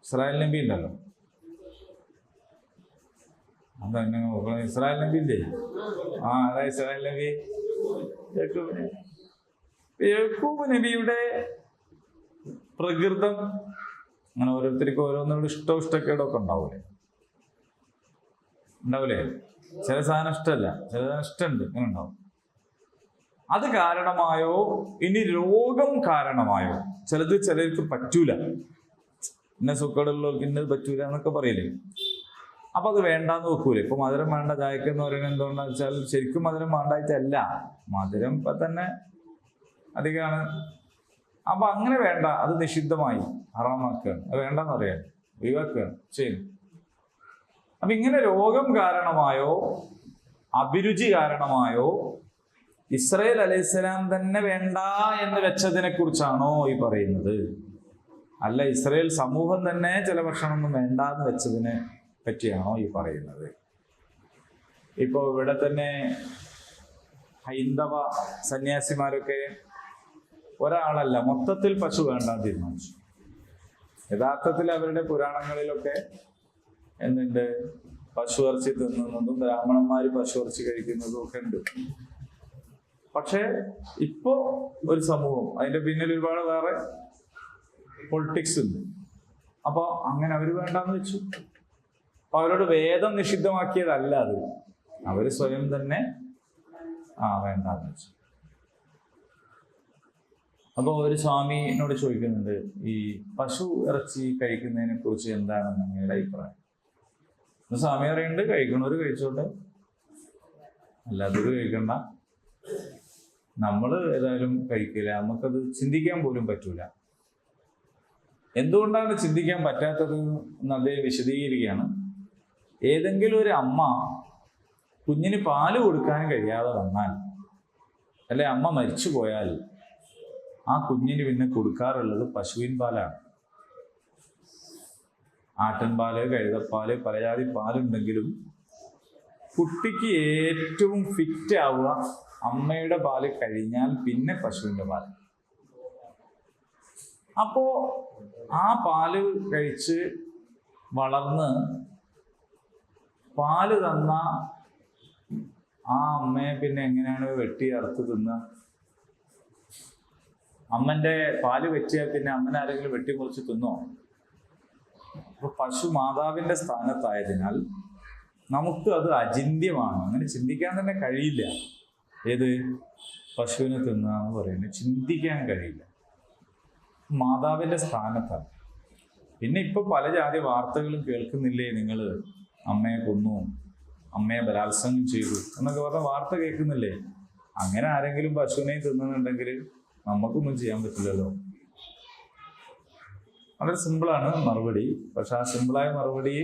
ഇസ്രായേൽ നബി ഉണ്ടല്ലോ, അതന്നെ ഇസ്രായേൽ നബി ഇല്ലേ? അതാ ഇസ്രായേൽ നബി യാക്കൂബ് നബിയുടെ പ്രകൃതം. അങ്ങനെ ഓരോരുത്തർക്കും ഓരോന്നോട് ഇഷ്ടക്കേടൊക്കെ ഉണ്ടാവൂലേ? ഉണ്ടാവില്ലേ? ചില സാധനം ഇഷ്ടമല്ല, ചില സാധനം ഇഷ്ടമുണ്ട്, ഇങ്ങനെ ഉണ്ടാവും. അത് കാരണമായോ ഇനി രോഗം കാരണമായോ, ചിലർക്ക് പറ്റൂല, ഇന്ന സുഖമുള്ളവർക്ക് ഇന്നത് പറ്റൂല എന്നൊക്കെ പറയില്ലേ. അപ്പൊ അത് വേണ്ടാന്ന് വെക്കൂലേ? ഇപ്പൊ മധുരം വേണ്ട ചായക്ക് എന്ന് പറയുന്നത് എന്തുകൊണ്ടാന്ന് വെച്ചാൽ ശരിക്കും മധുരം വേണ്ടായിട്ടല്ല, മധുരം ഇപ്പൊ തന്നെ അധികമാണ്. അപ്പൊ അങ്ങനെ വേണ്ട, അത് നിഷിദ്ധമായി ഹറാമാക്കുകയാണ്, അത് വേണ്ടെന്ന് പറയാൻ ഒഴിവാക്കുകയാണ് ചെയ്യുന്നു. അപ്പൊ ഇങ്ങനെ രോഗം കാരണമായോ അഭിരുചി കാരണമായോ ഇസ്രായേൽ അലൈഹിസ്സലാം തന്നെ വേണ്ട എന്ന് വെച്ചതിനെ കുറിച്ചാണോ ഈ പറയുന്നത്? അല്ല, ഇസ്രായേൽ സമൂഹം തന്നെ ചില ഭക്ഷണമൊന്നും വേണ്ട എന്ന് വെച്ചതിനെ പറ്റിയാണോ ഈ പറയുന്നത്? ഇപ്പൊ ഇവിടെ തന്നെ ഹൈന്ദവ സന്യാസിമാരൊക്കെ ഒരാളല്ല, മൊത്തത്തിൽ പശു വേണ്ടാന്ന് തീരുമാനിച്ചു. യഥാർത്ഥത്തിൽ അവരുടെ പുരാണങ്ങളിലൊക്കെ എന്തുണ്ട്? പശു ഇറച്ചി തിന്നുന്നതും ബ്രാഹ്മണന്മാര് പശു ഇറച്ചി കഴിക്കുന്നതും ഒക്കെ ഉണ്ട്. പക്ഷെ ഇപ്പോ ഒരു സമൂഹം, അതിന്റെ പിന്നിൽ ഒരുപാട് വേറെ പൊളിറ്റിക്സ് ഉണ്ട്. അപ്പൊ അങ്ങനെ അവര് വേണ്ടാന്ന് വെച്ചു. അപ്പൊ അവരോട് വേദം നിഷിദ്ധമാക്കിയതല്ല അത്, അവര് സ്വയം തന്നെ വേണ്ടാന്ന് വെച്ചു. അപ്പൊ ഒരു സ്വാമിനോട് ചോദിക്കുന്നുണ്ട്, ഈ പശു ഇറച്ചി കഴിക്കുന്നതിനെ കുറിച്ച് എന്താണ് നിങ്ങളുടെ അഭിപ്രായം? സ്വാമി പറയുന്നുണ്ട്, കഴിക്കണവര് കഴിച്ചോട്ടെ, അല്ലാത്തവര് കഴിക്കണ്ട. നമ്മള് ഏതായാലും കഴിക്കില്ല, നമുക്കത് ചിന്തിക്കാൻ പോലും പറ്റൂല. എന്തുകൊണ്ടാണ് ചിന്തിക്കാൻ പറ്റാത്തത് എന്ന് അദ്ദേഹം വിശദീകരിക്കുകയാണ്. ഏതെങ്കിലും ഒരു അമ്മ കുഞ്ഞിന് പാല് കൊടുക്കാൻ കഴിയാതെ വന്നാൽ, അല്ലെ അമ്മ മരിച്ചു പോയാൽ, ആ കുഞ്ഞിന് പിന്നെ കൊടുക്കാറുള്ളത് പശുവിൻ പാലാണ്. ആട്ടിൻപാല്, കഴുതപ്പാല്, പലജാതി പാലുണ്ടെങ്കിലും കുട്ടിക്ക് ഏറ്റവും ഫിറ്റ് ആവുക അമ്മയുടെ പാല് കഴിഞ്ഞാൽ പിന്നെ പശുവിൻ്റെ പാല്. അപ്പോ ആ പാല് കഴിച്ച് വളർന്ന് പാല് തന്ന ആ അമ്മയെ പിന്നെ എങ്ങനെയാണ് വെട്ടി അറുത്ത് തിന്നുക? അമ്മന്റെ പാല് വെറ്റിയാൽ പിന്നെ അമ്മനെ ആരെങ്കിലും വെട്ടിമുറിച്ച് തിന്നോ? അപ്പൊ പശു മാതാവിന്റെ സ്ഥാനത്തായതിനാൽ നമുക്ക് അത് അചിന്യമാണ്, അങ്ങനെ ചിന്തിക്കാൻ തന്നെ കഴിയില്ല. ഏത് പശുവിനെ തിന്നുക എന്ന് പറയുന്നത് ചിന്തിക്കാൻ കഴിയില്ല, മാതാവിന്റെ സ്ഥാനത്താണ്. പിന്നെ ഇപ്പൊ പല ജാതി വാർത്തകളും കേൾക്കുന്നില്ലേ നിങ്ങൾ? അമ്മയെ കൊന്നു, അമ്മയെ ബലാത്സംഗം ചെയ്തു എന്നൊക്കെ പറഞ്ഞ വാർത്ത കേൾക്കുന്നില്ലേ? അങ്ങനെ ആരെങ്കിലും പശുവിനെ തിന്നുന്നുണ്ടെങ്കിൽ നമുക്കൊന്നും ചെയ്യാൻ പറ്റില്ലല്ലോ. വളരെ സിമ്പിളാണ് മറുപടി. പക്ഷെ ആ സിമ്പിളായ മറുപടി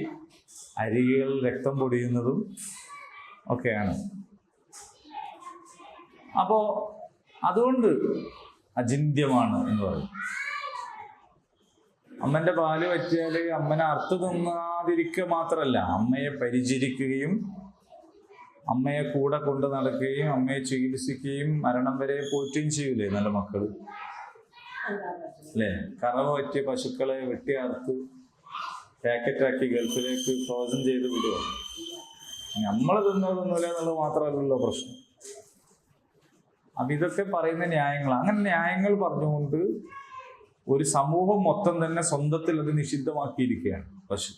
അരികൾ രക്തം പൊടിയുന്നതും ഒക്കെയാണ്. അപ്പോ അതുകൊണ്ട് അചിന്യമാണ് എന്ന് പറയും. അമ്മന്റെ പാല് പറ്റിയാൽ അമ്മനെ അർത്ഥ തിന്നാതിരിക്കുക മാത്രമല്ല, അമ്മയെ പരിചരിക്കുകയും അമ്മയെ കൂടെ കൊണ്ട് നടക്കുകയും അമ്മയെ ചികിത്സിക്കുകയും മരണം വരെ പോറ്റുകയും ചെയ്യൂലേ നല്ല മക്കള് അല്ലേ? കറവ പറ്റിയ പശുക്കളെ വെട്ടി അറുത്ത് പാക്കറ്റാക്കി ഗൾഫിലേക്ക് ഫ്രോസൺ ചെയ്ത് വിടുക. നമ്മൾ തിന്നതൊന്നുമില്ല എന്നുള്ളത് മാത്രമല്ലല്ലോ പ്രശ്നം. അപ്പൊ ഇതൊക്കെ പറയുന്ന ന്യായങ്ങൾ. അങ്ങനെ ന്യായങ്ങൾ പറഞ്ഞുകൊണ്ട് ഒരു സമൂഹം മൊത്തം തന്നെ സ്വന്തത്തിൽ അത് നിഷിദ്ധമാക്കിയിരിക്കുകയാണ് പശു.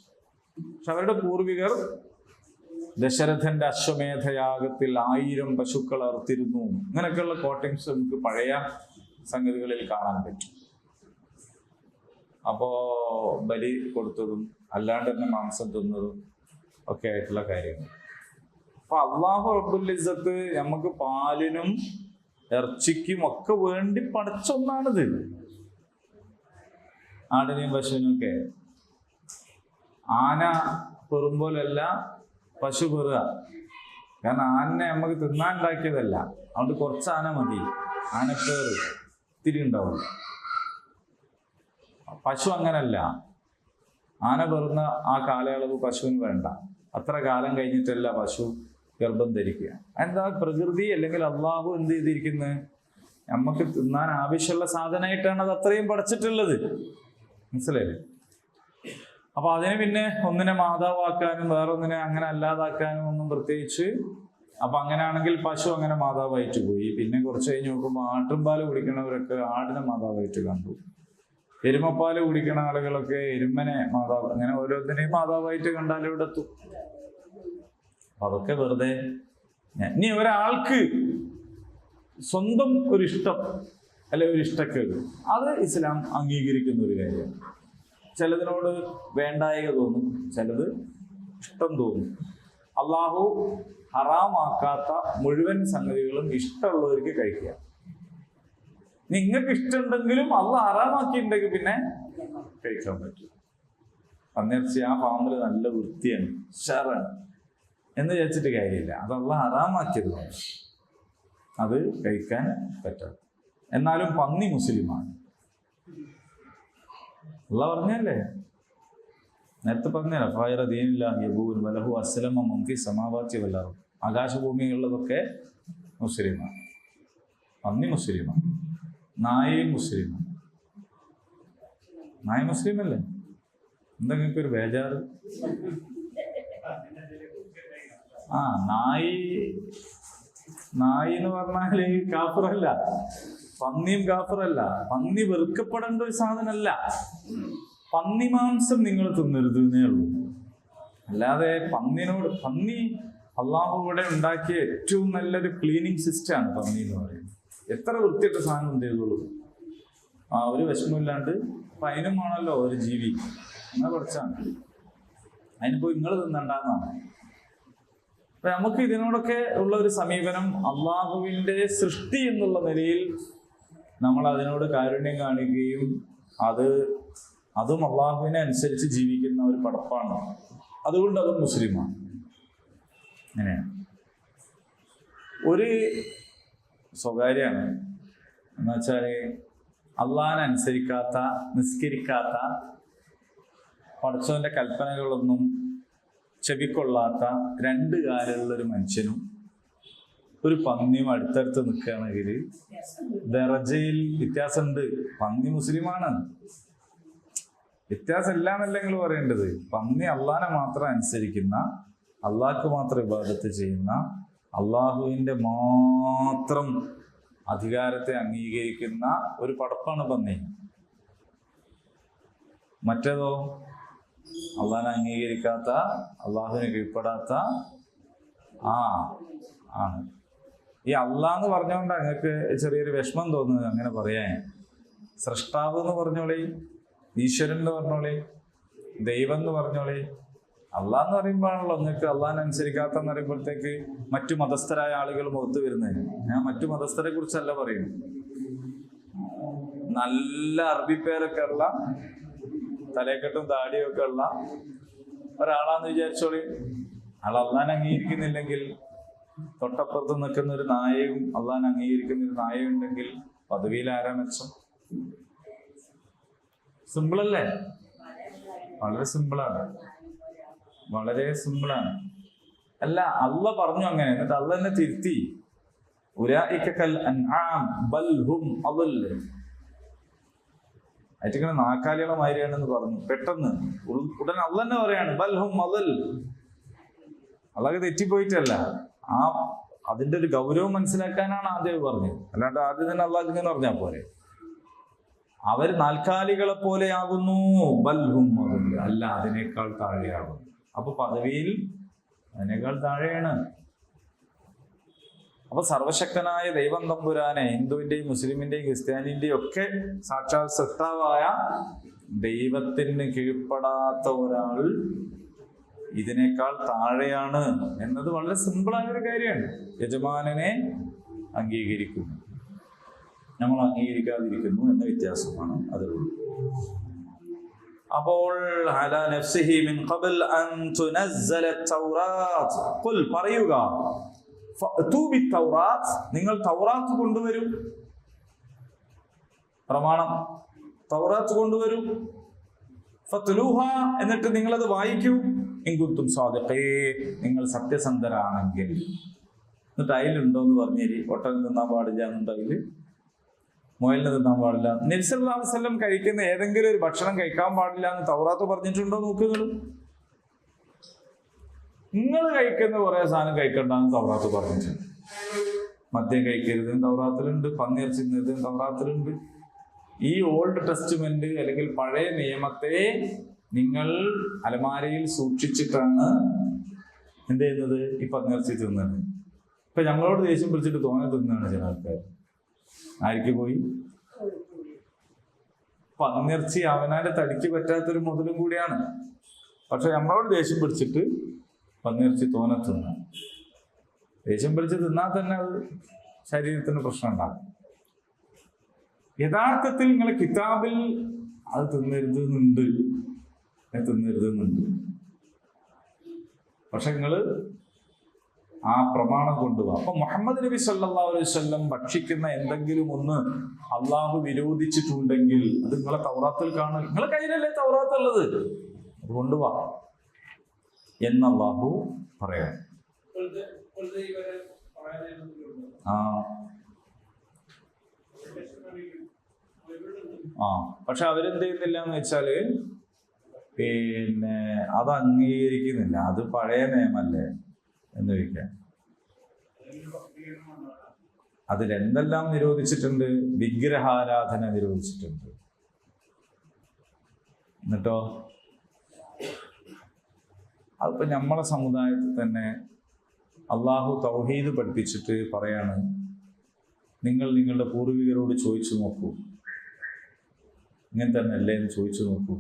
പക്ഷെ അവരുടെ പൂർവികർ ദശരഥന്റെ അശ്വമേധയാഗത്തിൽ 1000 പശുക്കൾ അറുത്തിരുന്നു. ഇങ്ങനെയൊക്കെയുള്ള കോട്ടിങ്സ് നമുക്ക് പഴയ സംഗതികളിൽ കാണാൻ പറ്റും. അപ്പോ ബലി കൊടുത്തതും അല്ലാണ്ട് തന്നെ മാംസം തിന്നതും ഒക്കെ ആയിട്ടുള്ള കാര്യങ്ങൾ. അപ്പൊ അല്ലാഹു റബ്ബുൽ ഇസ്സത്ത് നമുക്ക് പാലിനും ഇറച്ചിക്കും ഒക്കെ വേണ്ടി പടച്ചൊന്നാണിത്. ആടിനെയും പശുവിനും ഒക്കെ. ആന പെറുമ്പോലല്ല പശു പെറുക. കാരണം ആനനെ നമുക്ക് തിന്നാനുണ്ടാക്കിയതല്ല, അതുകൊണ്ട് കുറച്ച് ആന മതി. ആനപ്പേറ് ഇത്തിരി ഉണ്ടാവും. പശു അങ്ങനല്ല. ആന പെറുന്ന ആ കാലയളവ് പശുവിന് വേണ്ട. അത്ര കാലം കഴിഞ്ഞിട്ടല്ല പശു ഗർഭം ധരിക്കുക. എന്താ പ്രകൃതി അല്ലെങ്കിൽ അള്ളാഹു എന്ത് ചെയ്തിരിക്കുന്നത്? നമുക്ക് തിന്നാൻ ആവശ്യമുള്ള സാധനമായിട്ടാണ് അത് അത്രയും പടച്ചിട്ടുള്ളത്. മനസ്സിലായില്ലേ? അപ്പൊ അതിന് പിന്നെ ഒന്നിനെ മാതാവാക്കാനും വേറൊന്നിനെ അങ്ങനെ അല്ലാതാക്കാനും ഒന്നും പ്രത്യേകിച്ച്. അപ്പൊ അങ്ങനെയാണെങ്കിൽ പശു അങ്ങനെ മാതാവായിട്ട് പോയി. പിന്നെ കുറച്ച് കഴിഞ്ഞ് നോക്കുമ്പോൾ ആട്ടുംപാല് കുടിക്കണവരൊക്കെ ആടിനെ മാതാവായിട്ട് കണ്ടു. എരുമപ്പാല് കുടിക്കണ ആളുകളൊക്കെ എരുമനെ മാതാവ്, അങ്ങനെ ഓരോന്നിനെയും മാതാവായിട്ട് കണ്ടാലും ഇവിടെ എത്തും. അതൊക്കെ വെറുതെ. ഇനി ഒരാൾക്ക് സ്വന്തം ഒരു ഇഷ്ടം അല്ലെ ഒരു ഇഷ്ടക്കേട്, അത് ഇസ്ലാം അംഗീകരിക്കുന്ന ഒരു കാര്യമാണ്. ചിലതിനോട് വേണ്ടായിക തോന്നും, ചിലത് ഇഷ്ടം തോന്നും. അള്ളാഹു ഹറാമാക്കാത്ത മുഴുവൻ സംഗതികളും ഇഷ്ടമുള്ളവർക്ക് കഴിക്കുക. നിങ്ങൾക്ക് ഇഷ്ടമുണ്ടെങ്കിലും അള്ളാഹ് ഹറാമാക്കിയിട്ടുണ്ടെങ്കിൽ പിന്നെ കഴിക്കാൻ പറ്റും. പന്നിയിറച്ചി ആ ഫാമിൽ നല്ല വൃത്തിയാണ്, ഉഷാറാണ് എന്ന് വിചാരിച്ചിട്ട് കാര്യമില്ല. അത് അള്ളാഹ് ഹറാമാക്കിയത് അത് കഴിക്കാൻ പറ്റാത്ത. എന്നാലും പന്നി മുസ്ലിമാണ്. അള്ളാഹ് പറഞ്ഞല്ലേ, നേരത്തെ പറഞ്ഞല്ലോ, ഫായറ ദീനില്ലാഹി യബൂൻ വലഹു അസ്ലമ മൻ ഫി സമാവാതി വൽ അർദ്. ആകാശഭൂമികളിലതൊക്കെ മുസ്ലിമാണ്. പന്നി മുസ്ലിമാണ്. നായയും മുസ്ലിമാണ്. നായ മുസ്ലിമല്ലേ? എന്താ നിങ്ങൾക്ക് ഒരു ബേജാറ്? ആ നായി എന്ന് പറഞ്ഞാല് കാഫിറല്ല, പന്നിയും കാഫിറല്ല. പന്നി വെറുക്കപ്പെടേണ്ട ഒരു സാധനമല്ല. പന്നി മാംസം നിങ്ങൾ തിന്നരുത് എന്നേ ഉള്ളൂ. അല്ലാതെ പന്നി അള്ളാഹു ഇവിടെ ഉണ്ടാക്കിയ ഏറ്റവും നല്ലൊരു ക്ലീനിങ് സിസ്റ്റമാണ് പന്നി എന്ന് പറയുന്നത്. എത്ര വൃത്തിയായിട്ട് സാധനം ചെയ്തോളൂ, ഒരു വിഷമമില്ലാണ്ട്. അപ്പൊ അതിനും ആണല്ലോ ഒരു ജീവി എന്നാ പഠിച്ചാണ്. അതിനിപ്പോ നിങ്ങൾ തിന്നണ്ടെന്നാണ്. അപ്പൊ നമുക്ക് ഇതിനോടൊക്കെ ഉള്ള ഒരു സമീപനം, അള്ളാഹുവിന്റെ സൃഷ്ടി എന്നുള്ള നിലയിൽ നമ്മൾ അതിനോട് കാരുണ്യം കാണിക്കുകയും അതും അള്ളാഹുവിനെ അനുസരിച്ച് ജീവിക്കുന്ന ഒരു പടപ്പാണ്. അതുകൊണ്ട് അതും മുസ്ലിമാണ്. അങ്ങനെയാണ്. ഒരു സ്വകാര്യമാണ് എന്നുവെച്ചാല് അള്ളാഹിനെ അനുസരിക്കാത്ത, നിസ്കരിക്കാത്ത, പടച്ചവന്റെ കൽപ്പനകളൊന്നും ചെവിക്കൊള്ളാത്ത രണ്ട് കാലുള്ളൊരു മനുഷ്യനും ഒരു പന്നിയും അടുത്തടുത്ത് നിൽക്കുകയാണെങ്കിൽ ദറജയിൽ വ്യത്യാസമുണ്ട്. പന്നി മുസ്ലിമാണ്. വ്യത്യാസമില്ല എന്നല്ല നിങ്ങൾ പറയേണ്ടത്. പന്നി അള്ളാഹിനെ മാത്രം അനുസരിക്കുന്ന, അള്ളാഹ്ക്ക് മാത്രം ഇബാദത്ത് ചെയ്യുന്ന, അള്ളാഹുവിന്റെ മാത്രം അധികാരത്തെ അംഗീകരിക്കുന്ന ഒരു പടപ്പാണ് പന്നി. മറ്റേതോ അള്ളാഹിനെ അംഗീകരിക്കാത്ത, അള്ളാഹുവിനെ കീഴ്പ്പെടാത്ത ആണ്. ഈ അള്ളാഹ് പറഞ്ഞുകൊണ്ട് നിങ്ങൾക്ക് ചെറിയൊരു വിഷമം തോന്നുന്നത് അങ്ങനെ പറയാൻ. സൃഷ്ടാവ് എന്ന് പറഞ്ഞോളി, ഈശ്വരൻ എന്ന് പറഞ്ഞോളി, ദൈവം എന്ന് പറഞ്ഞോളി. അള്ളാഹ് എന്ന് പറയുമ്പോഴാണല്ലോ നിങ്ങൾക്ക് അള്ളാഹിനെ അനുസരിക്കാത്തെന്ന് പറയുമ്പോഴത്തേക്ക് മറ്റു മതസ്ഥരായ ആളുകൾ മുഖത്ത് വരുന്നത്. ഞാൻ മറ്റു മതസ്ഥരെ കുറിച്ചല്ല പറയുന്നു. നല്ല അറബി പേരൊക്കെ ഉള്ള, തലക്കെട്ടും താടിയും ഒക്കെ ഉള്ള ഒരാളാന്ന് വിചാരിച്ചോളി. ആൾ അള്ളാഹിനെ അംഗീകരിക്കുന്നില്ലെങ്കിൽ, തൊട്ടപ്പുറത്ത് നിൽക്കുന്ന ഒരു നായയും അള്ളാഹിനെ അംഗീകരിക്കുന്ന ഒരു നായയും ഉണ്ടെങ്കിൽ പദവിയിൽ ആരാ മെച്ചം? സിമ്പിളല്ലേ? വളരെ സിമ്പിളാണ്, വളരെ സിമ്പിളാണ്. അല്ല, അള്ള പറഞ്ഞു അങ്ങനെ, എന്നിട്ട് അള്ള തന്നെ തിരുത്തി. ഉലൈക കൽ അൻആം ബൽ ഹും അളൽ. ആയിട്ടിങ്ങനെ നാക്കാലികളെ മാതിരിയാണെന്ന് പറഞ്ഞു. പെട്ടെന്ന് ഉടനെ അള്ള തന്നെ പറയാണ് ബൽ ഹും അളൽ. അള്ളാഹ് തെറ്റിപ്പോയിട്ടല്ല, അതിന്റെ ഒരു ഗൗരവം മനസ്സിലാക്കാനാണ് ആദ്യം പറഞ്ഞത്. അല്ലാണ്ട് ആദ്യം തന്നെ അള്ളാഹ് ഇങ്ങനെ പറഞ്ഞാൽ പോരെ. അവർ നാൽക്കാലികളെ പോലെയാകുന്നു, ബൽഹും അളൽ, അല്ല അതിനേക്കാൾ താഴെയാകുന്നു. അപ്പൊ പദവിയിൽ അതിനേക്കാൾ താഴെയാണ്. അപ്പൊ സർവശക്തനായ ദൈവം തമ്പുരാനെ, ഹിന്ദുവിന്റെയും മുസ്ലിമിന്റെയും ക്രിസ്ത്യാനിന്റെയും ഒക്കെ സാക്ഷാൽ സൃഷ്ടാവായ ദൈവത്തിന് കീഴ്പ്പെടാത്ത ഒരാൾ ഇതിനേക്കാൾ താഴെയാണ് എന്നത് വളരെ സിമ്പിളായ ഒരു കാര്യമാണ്. യജമാനനെ അംഗീകരിക്കുന്നു, നമ്മൾ അംഗീകരിക്കാതിരിക്കുന്നു എന്ന വ്യത്യാസമാണ് അതിലുള്ളത്. അപ്പോൾ അലാ നഫ്സിഹി മിൻ ഖബൽ അൻ തുനസ്സല തൗറാത്ത്, ഖുൽ പറയുക, ഫഅതു ബിത്തൗറാത്ത്, നിങ്ങൾ തൗറാത്ത് കൊണ്ടുവരൂ. പ്രമാണം തൗറാത്ത് കൊണ്ടുവരൂ. ഫത്ലൂഹ, എന്നിട്ട് നിങ്ങളത് വായിക്കൂ. ഇൻ കുൻതും സാദിഖീൻ, നിങ്ങൾ സത്യസന്ധരാണെങ്കിൽ. എന്നിട്ട് അതിലുണ്ടോ എന്ന് പറഞ്ഞേരി. ഒട്ടകം തിന്നാൻ പാടില്ല എന്നുണ്ടെങ്കിൽ മുയലിന് തിന്നാൻ പാടില്ല. നബി സല്ലല്ലാഹു അലൈഹി വസല്ലം കഴിക്കുന്ന ഏതെങ്കിലും ഒരു ഭക്ഷണം കഴിക്കാൻ പാടില്ല എന്ന് തൗറാത്ത് പറഞ്ഞിട്ടുണ്ടോ നോക്കുക. നിങ്ങൾ കഴിക്കുന്ന കുറെ സാധനം കഴിക്കണ്ടെന്ന് തൗറാത്ത് പറഞ്ഞിട്ടുണ്ട്. മദ്യം കഴിക്കരുത് തൗറാത്തിലുണ്ട്, പന്നിയിറച്ചി തിന്നരുത് തൗറാത്തിലുണ്ട്. ഈ ഓൾഡ് ടെസ്റ്റ്മെന്റ് അല്ലെങ്കിൽ പഴയ നിയമത്തെ നിങ്ങൾ അലമാരയിൽ സൂക്ഷിച്ചിട്ടാണ് എന്ത് ചെയ്യുന്നത്? ഈ പന്നിയിറച്ചി തിന്നത്. ഇപ്പൊ ഞങ്ങളോട് ദേഷ്യം പിടിച്ചിട്ട് തോന്നെ തിന്നാണ് ചില ആൾക്കാർ. ആർക്ക് പോയി? പന്നിയിറച്ചി അവനാന്റെ തടിക്ക് പറ്റാത്തൊരു മുതലും കൂടിയാണ്. പക്ഷെ നമ്മളോട് ദേഷ്യം പിടിച്ചിട്ട് പന്നിയിറച്ചി തോന്നെ തിന്നാം. ദേഷ്യം പിടിച്ച് തിന്നാൽ തന്നെ അത് ശരീരത്തിന് പ്രശ്നം ഉണ്ടാകും. യഥാർത്ഥത്തിൽ നിങ്ങളെ കിതാബിൽ അത് തിന്നരുതെന്നുണ്ട്. പക്ഷെ നിങ്ങള് ആ പ്രമാണം കൊണ്ടുപോകാം. അപ്പൊ മുഹമ്മദ് നബി സല്ലല്ലാഹു അലൈഹി വസല്ലം ഭക്ഷിക്കുന്ന എന്തെങ്കിലും ഒന്ന് അള്ളാഹു വിരോധിച്ചിട്ടുണ്ടെങ്കിൽ അത് നിങ്ങളെ തൗറാത്തിൽ കാണും. നിങ്ങളെ കയ്യിലല്ലേ തൗറാത്ത് ഉള്ളത്, അത് കൊണ്ടുപോവാ എന്ന് അള്ളാഹു പറയാം. പക്ഷെ അവരെന്ത് ചെയ്യുന്നില്ല എന്ന് വെച്ചാല് പിന്നെ അത് അംഗീകരിക്കുന്നില്ല. അത് പഴയ നിയമല്ലേ എന്ന് ചോദിക്കാം. അതിലെന്തെല്ലാം നിരോധിച്ചിട്ടുണ്ട്? വിഗ്രഹാരാധന നിരോധിച്ചിട്ടുണ്ട്. എന്നിട്ടോ അതിപ്പോ നമ്മളെ സമുദായത്തിൽ തന്നെ അള്ളാഹു തൗഹീദ് പഠിപ്പിച്ചിട്ട് പറയാണ്, നിങ്ങൾ നിങ്ങളുടെ പൂർവികരോട് ചോദിച്ചു നോക്കൂ, ഇങ്ങനെ തന്നെ അല്ലേ എന്ന് ചോദിച്ചു നോക്കൂ.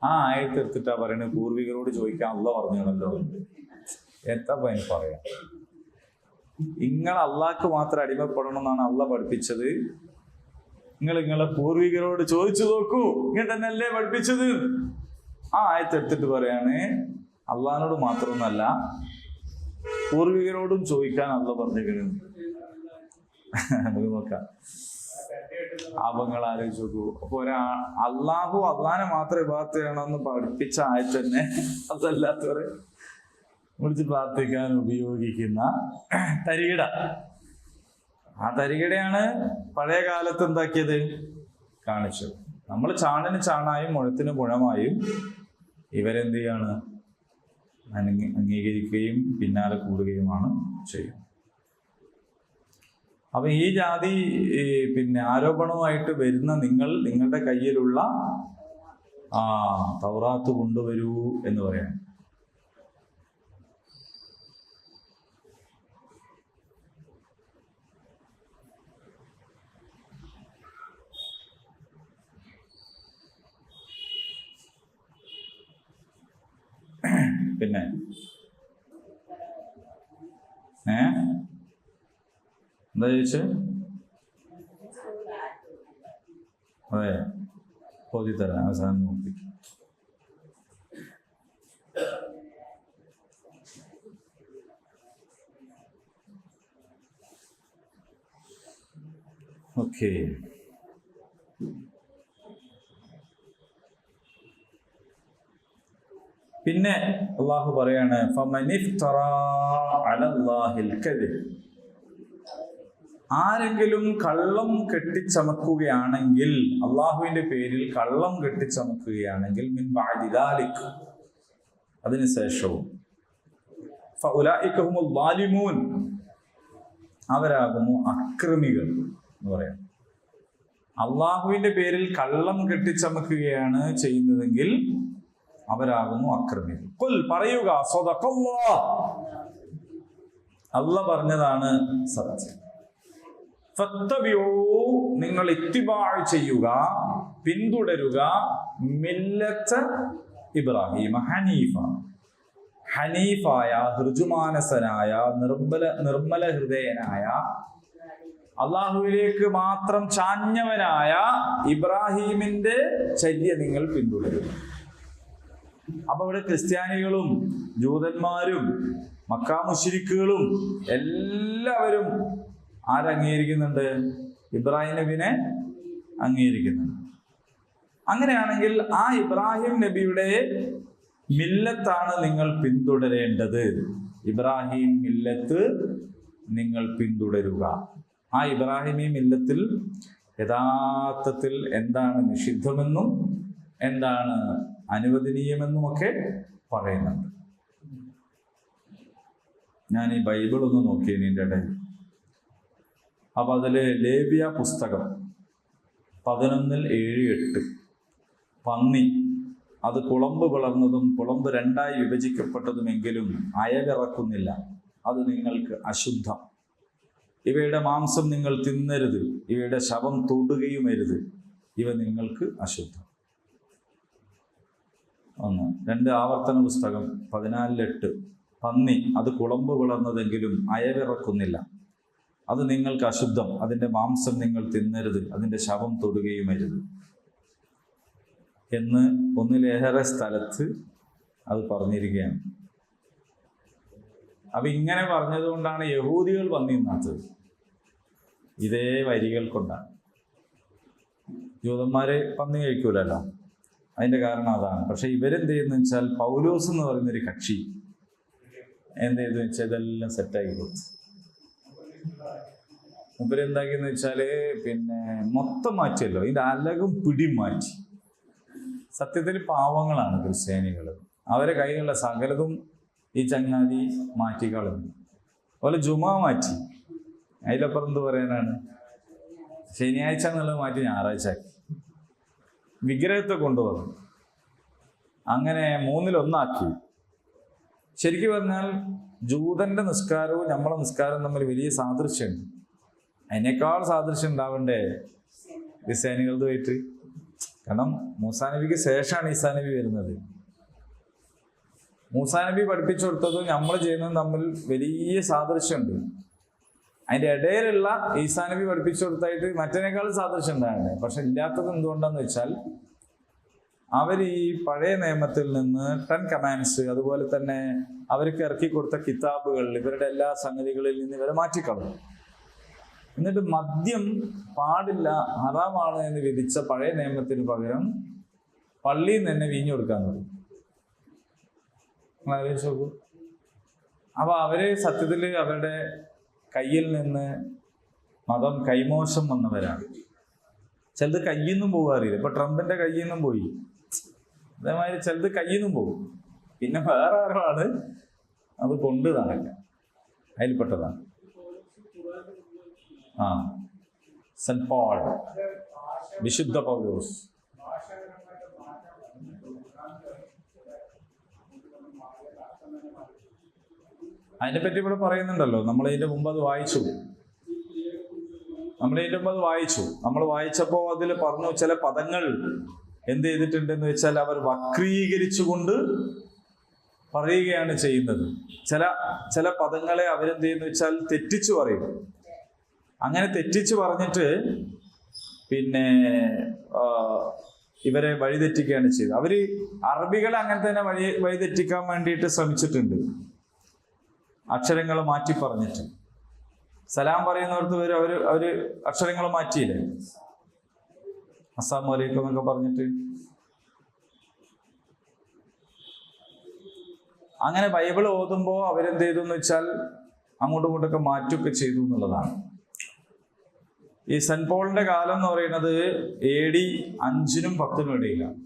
ആ ആയത്തെടുത്തിട്ടാ പറയണത് പൂർവികരോട് ചോദിക്കാൻ അള്ളാഹ് പറഞ്ഞാണല്ലോ. എത്ര പനി പറയാം. നിങ്ങൾ അള്ളാഹ്ക്ക് മാത്രം അടിമപ്പെടണം എന്നാണ് അള്ളാഹ് പഠിപ്പിച്ചത്. നിങ്ങൾ നിങ്ങളെ പൂർവികരോട് ചോദിച്ചു നോക്കൂ, ഇങ്ങനെ തന്നെ അല്ലേ പഠിപ്പിച്ചത്. ആ ആയത്തെടുത്തിട്ട് പറയാണ് അള്ളാഹിനോട് മാത്രമൊന്നല്ല പൂർവികരോടും ചോദിക്കാൻ അള്ളാഹ് പറഞ്ഞിരിക്കുന്നു. നമുക്ക് നോക്കാം. ആപങ്ങൾ ആലോചിച്ച് നോക്കൂ. അപ്പൊ അള്ളാഹിനെ മാത്രം ഇബാദത്ത് ചെയ്യണമെന്ന് പഠിപ്പിച്ച ആയത്ത് തന്നെ അതല്ലാത്തവരെ വിളിച്ച് പ്രാർത്ഥിക്കാൻ ഉപയോഗിക്കുന്ന തരികിട. ആ തരികിടയാണ് പഴയ കാലത്ത് എന്താക്കിയത്? കാണിച്ചത്. നമ്മൾ ചാണിന് ചാണായും മുഴത്തിന് മുഴമായും ഇവരെന്ത് ചെയ്യാണ്? അംഗീകരിക്കുകയും പിന്നാലെ കൂടുകയുമാണ് ചെയ്യുന്നത്. അപ്പൊ ഈ ജാതി പിന്നെ ആരോപണവുമായിട്ട് വരുന്ന നിങ്ങളുടെ കയ്യിലുള്ള തൗറാത്ത് കൊണ്ടുവരൂ എന്ന് പറയാം. പിന്നെ എന്താ ചോദിച്ചേ? അതെ, ഓതി തരാം. അവസാനം നോക്കി. ഓക്കെ. പിന്നെ അള്ളാഹു പറയാണ്, ആരെങ്കിലും കള്ളം കെട്ടിച്ചമക്കുകയാണെങ്കിൽ, അള്ളാഹുവിന്റെ പേരിൽ കള്ളം കെട്ടിച്ചമക്കുകയാണെങ്കിൽ, മിൻ ബഅദി ദാലിക്, അതിനുശേഷവും, ഫഉലൈക ഹുമുൽ ളാലിമൂൻ, അവരാകുന്നു അക്രമികൾ എന്ന് പറയാം. അള്ളാഹുവിന്റെ പേരിൽ കള്ളം കെട്ടിച്ചമക്കുകയാണ് ചെയ്യുന്നതെങ്കിൽ അവരാകുന്നു അക്രമികൾ. ഖുൽ, പറയുക, സദഖല്ലാഹ്, അല്ലാഹ് പറഞ്ഞതാണ് സത്യം. ഫത്തബിഊ, നിങ്ങൾ ഇത്തിബാഅ് ചെയ്യുക, പിന്തുടരുക, മില്ലത്ത ഇബ്രാഹിം ഹനീഫ, ഹനീഫായ, ഋജുമാനസനായ, നിർമ്മല ഹൃദയനായ, അള്ളാഹുവിലേക്ക് മാത്രം ചാഞ്ഞവനായ ഇബ്രാഹീമിന്റെ ചര്യ നിങ്ങൾ പിന്തുടരുക. അപ്പൊ ഇവിടെ ക്രിസ്ത്യാനികളും ജൂതന്മാരും മക്കാ മുശ്രിക്കുകളും എല്ലാവരും ആരംഗീകരിക്കുന്നുണ്ട്? ഇബ്രാഹിം നബിനെ അംഗീകരിക്കുന്നുണ്ട്. അങ്ങനെയാണെങ്കിൽ ആ ഇബ്രാഹിം നബിയുടെ മില്ലത്താണ് നിങ്ങൾ പിന്തുടരേണ്ടത്. ഇബ്രാഹിം മില്ലത്ത് നിങ്ങൾ പിന്തുടരുക. ആ ഇബ്രാഹിമി മില്ലത്തിൽ യഥാർത്ഥത്തിൽ എന്താണ് നിഷിദ്ധമെന്നും എന്താണ് അനുവദനീയമെന്നുമൊക്കെ പറയുന്നുണ്ട്. ഞാൻ ഈ ബൈബിൾ ഒന്ന് നോക്കിയതിൻ്റെ ഇടയിൽ, അപ്പൊ അതില് ലേവ്യ പുസ്തകം 11:7-8 പന്നി അത് കുളമ്പ് പിളർന്നതും കുളമ്പ് രണ്ടായി വിഭജിക്കപ്പെട്ടതുമെങ്കിലും അയവിറക്കുന്നില്ല. അത് നിങ്ങൾക്ക് അശുദ്ധം. ഇവയുടെ മാംസം നിങ്ങൾ തിന്നരുത്, ഇവയുടെ ശവം തൊടുകയുമരുത്, ഇവ നിങ്ങൾക്ക് അശുദ്ധം. 2 ആവർത്തന പുസ്തകം 14:8. പന്നി അത് കുളമ്പ് പിളർന്നതെങ്കിലും അയവിറക്കുന്നില്ല, അത് നിങ്ങൾക്ക് അശുദ്ധം. അതിൻ്റെ മാംസം നിങ്ങൾ തിന്നരുത്, അതിൻ്റെ ശവം തൊടുകയുമരുത് എന്ന് ഒന്നിലേറെ സ്ഥലത്ത് അത് പറഞ്ഞിരിക്കുകയാണ്. അപ്പൊ ഇങ്ങനെ പറഞ്ഞതുകൊണ്ടാണ് യഹൂദികൾ വന്നിരുന്നത്. ഇതേ വരികൾ കൊണ്ടാണ്. ജൂതന്മാരെ പന്നി കഴിക്കൂലല്ലോ, അതിന്റെ കാരണം അതാണ്. പക്ഷെ ഇവരെന്ത് ചെയ്യുന്ന വെച്ചാൽ പൗലോസ് എന്ന് പറയുന്നൊരു കക്ഷി എന്ത് ചെയ്തെന്ന് വെച്ചാൽ ഇതെല്ലാം സെറ്റാക്കി കൊടുത്തു. ഇവരെന്താക്കിയെന്ന് വെച്ചാല് മൊത്തം മാറ്റിയല്ലോ, ഇതിന്റെ അലകും പിടിയും മാറ്റി. സത്യത്തിൽ പാവങ്ങളാണ് ക്രിസ്ത്യാനികൾ. അവരെ കയ്യിലുള്ള സകലതും ഈ ചങ്ങാതി മാറ്റിക്കളഞ്ഞു. അതുപോലെ ജുമാ മാറ്റി. അതിലപ്പുറം എന്ത് പറയാനാണ്? ശനിയാഴ്ച എന്നുള്ളത് മാറ്റി ഞായറാഴ്ച ആക്കി. വിഗ്രഹത്തെ കൊണ്ടുവന്നു. അങ്ങനെ 3-1 ശരിക്കും പറഞ്ഞാൽ ജൂതന്റെ നിസ്കാരവും നമ്മളെ നിസ്കാരവും തമ്മിൽ വലിയ സാദൃശ്യമുണ്ട്. അതിനേക്കാൾ സാദൃശ്യം ഉണ്ടാവണ്ടേ ക്രിസ്ത്യാനികളുമായിട്ട്? കാരണം മൂസാ നബിക്ക് ശേഷമാണ് ഈസാ നബി വരുന്നത്. മൂസാ നബി പഠിപ്പിച്ചു കൊടുത്തതും നമ്മൾ ചെയ്യുന്നതും തമ്മിൽ വലിയ സാദൃശ്യമുണ്ട്. അതിൻ്റെ ഇടയിലുള്ള ഈസാ നബി പഠിപ്പിച്ചു കൊടുത്തായിട്ട് മറ്റേനേക്കാളും സാദൃശ്യം ഉണ്ടാകണ്ടേ. പക്ഷെ ഇല്ലാത്തത് എന്തുകൊണ്ടാന്ന് വെച്ചാൽ അവർ ഈ പഴയ നിയമത്തിൽ നിന്ന് 10 കമാൻഡ്സ്, അതുപോലെ തന്നെ അവർക്ക് ഇറക്കി കൊടുത്ത കിതാബുകൾ, ഇവരുടെ എല്ലാ സംഗതികളിൽ നിന്ന് ഇവരെ മാറ്റിക്കളഞ്ഞു. എന്നിട്ട് മദ്യം പാടില്ല, ഹറാമാണ് എന്ന് വിധിച്ച പഴയ നിയമത്തിന് പകരം പള്ളിയിൽ നിന്ന് തന്നെ വീഞ്ഞു കൊടുക്കാൻ തുടങ്ങി. നിങ്ങൾ ആലോചിച്ച് നോക്കൂ. അപ്പൊ അവര് സത്യത്തിൽ അവരുടെ കയ്യിൽ നിന്ന് മതം കൈമോശം വന്നവരാണ്. ചിലത് കയ്യിൽ നിന്നും പോകാറില്ല. ഇപ്പൊ ട്രംപിന്റെ കയ്യിൽ നിന്നും പോയി. അതേമാതിരി ചിലത് കയ്യിൽ നിന്നും പോകും. പിന്നെ വേറെ ആരാണ് അത് കൊണ്ട് നടക്കുക. അതിൽപ്പെട്ടതാണ് സെന്റ് പോൾ, വിശുദ്ധ പൗലോസ്. അതിനെപ്പറ്റി ഇവിടെ പറയുന്നുണ്ടല്ലോ. നമ്മളതിന്റെ മുമ്പ് അത് വായിച്ചു. നമ്മൾ വായിച്ചപ്പോൾ അതിൽ പറഞ്ഞു ചില പദങ്ങൾ എന്ത് ചെയ്തിട്ടുണ്ടെന്ന് വെച്ചാൽ അവർ വക്രീകരിച്ചുകൊണ്ട് പറയുകയാണ് ചെയ്യുന്നത്. ചില പദങ്ങളെ അവരെന്ത് ചെയ്യുന്നു വെച്ചാൽ തെറ്റിച്ചു പറയും. അങ്ങനെ തെറ്റിച്ചു പറഞ്ഞിട്ട് ഇവരെ വഴിതെറ്റിക്കുകയാണ് ചെയ്തത്. അവര് അറബികളെ അങ്ങനെ തന്നെ വഴിതെറ്റിക്കാൻ വേണ്ടിയിട്ട് ശ്രമിച്ചിട്ടുണ്ട്. അക്ഷരങ്ങൾ മാറ്റി പറഞ്ഞിട്ട് സലാം പറയുന്നവർക്ക് അവര് അക്ഷരങ്ങൾ മാറ്റിയില്ലേ? അസ്സലാമു അലൈക്കും എന്നൊക്കെ പറഞ്ഞിട്ട്. അങ്ങനെ ബൈബിൾ ഓതുമ്പോൾ അവരെന്ത് ചെയ്തു എന്ന് വെച്ചാൽ അങ്ങോട്ടും ഇങ്ങോട്ടൊക്കെ മാറ്റുകയൊക്കെ ചെയ്തു എന്നുള്ളതാണ്. ഈ സെന്റ് പോളിന്റെ കാലം എന്ന് പറയുന്നത് AD 5-നും 10-നും ഇടയിലാണ്.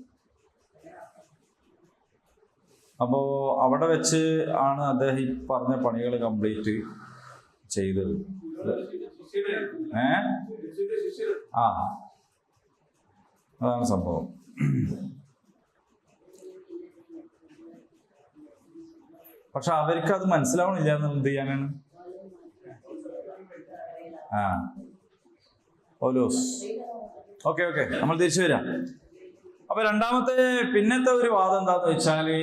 അപ്പോ അവിടെ വെച്ച് ആണ് അദ്ദേഹം ഈ പറഞ്ഞ പണികൾ കംപ്ലീറ്റ് ചെയ്തത്. അതാണ് സംഭവം. പക്ഷെ അവർക്ക് അത് മനസ്സിലാവണില്ല എന്ന് എന്ത് ചെയ്യാനാണ്? പൗലോസ്. ഓക്കെ നമ്മൾ തിരിച്ചു വരാം. അപ്പൊ രണ്ടാമത്തെ പിന്നത്തെ ഒരു വാദം എന്താന്ന് വെച്ചാല്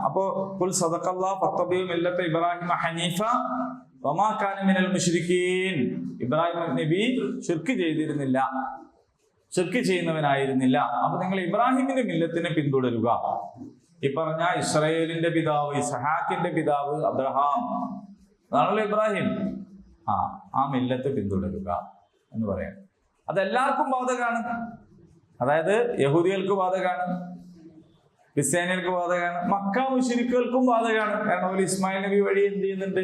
അപ്പോ ഖുൽ സദഖല്ലാഹു ഫത്തബിഉ മില്ലത ഇബ്രാഹിമ ഹനീഫ വമാ കാന മിനൽ മുശ്രിക്കീൻ. ഇബ്രാഹിം നബി ശിർക്ക് ചെയ്തിരുന്നില്ല, ശിർക്ക് ചെയ്യുന്നവനായിരുന്നില്ല. അപ്പൊ നിങ്ങൾ ഇബ്രാഹിമിന്റെ മില്ലത്തിനെ പിന്തുടരുക. ഈ പറഞ്ഞ ഇസ്രായേലിന്റെ പിതാവ്, ഇസ്ഹാക്കിന്റെ പിതാവ് അബ്രഹാം, അതാണല്ലോ ഇബ്രാഹിം. ആ മില്ലത്ത് പിന്തുടരുക എന്ന് പറയാം. അതെല്ലാവർക്കും ബാധകമാണ്. അതായത് യഹൂദികൾക്ക് ബാധകമാണ്, ക്രിസ്ത്യാനികൾക്ക് ബാധകമാണ്, മക്ക മുശ്രിക്കുകൾക്കും ബാധകമാണ്. കാരണം അവർ ഇസ്മായിൽ നബി വഴി എന്ത് ചെയ്യുന്നുണ്ട്?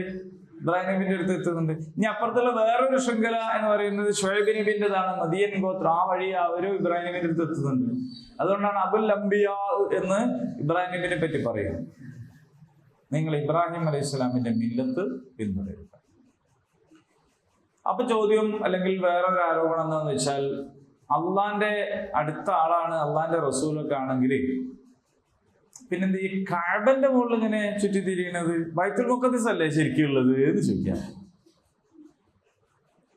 ഇബ്രാഹിം നബിന്റെ അടുത്ത് എത്തുന്നുണ്ട്. ഇനി അപ്പുറത്തുള്ള വേറൊരു ശൃംഖല എന്ന് പറയുന്നത് ഷുഐബ് നബിന്റെതാണ്, മദിയൻ ഗോത്രം. ആ വഴി അവരും ഇബ്രാഹിം നബിന്റെ അടുത്ത് എത്തുന്നുണ്ട്. അതുകൊണ്ടാണ് അബുൽ അംബിയാ എന്ന് ഇബ്രാഹിം നബിനെ പറ്റി പറയുന്നത്. നിങ്ങൾ ഇബ്രാഹിം അലൈഹി സ്വലാമിന്റെ മില്ലത്ത് പിന്തുടരുക. അപ്പൊ ചോദ്യം അല്ലെങ്കിൽ വേറൊരു ആരോപണം എന്താണെന്ന് വെച്ചാൽ, അള്ളാന്റെ അടുത്ത ആളാണ്, അള്ളാന്റെ റസൂലൊക്കെ ആണെങ്കിൽ പിന്നെന്ത് ഈ കഅബന്റെ മുകളിൽ ഇങ്ങനെ ചുറ്റിത്തിരിയുന്നത്? ബൈത്തുൽ മുഖദ്ദിസ് അല്ലേ ശരിക്കും ഉള്ളത് എന്ന് ചോദിക്കാം.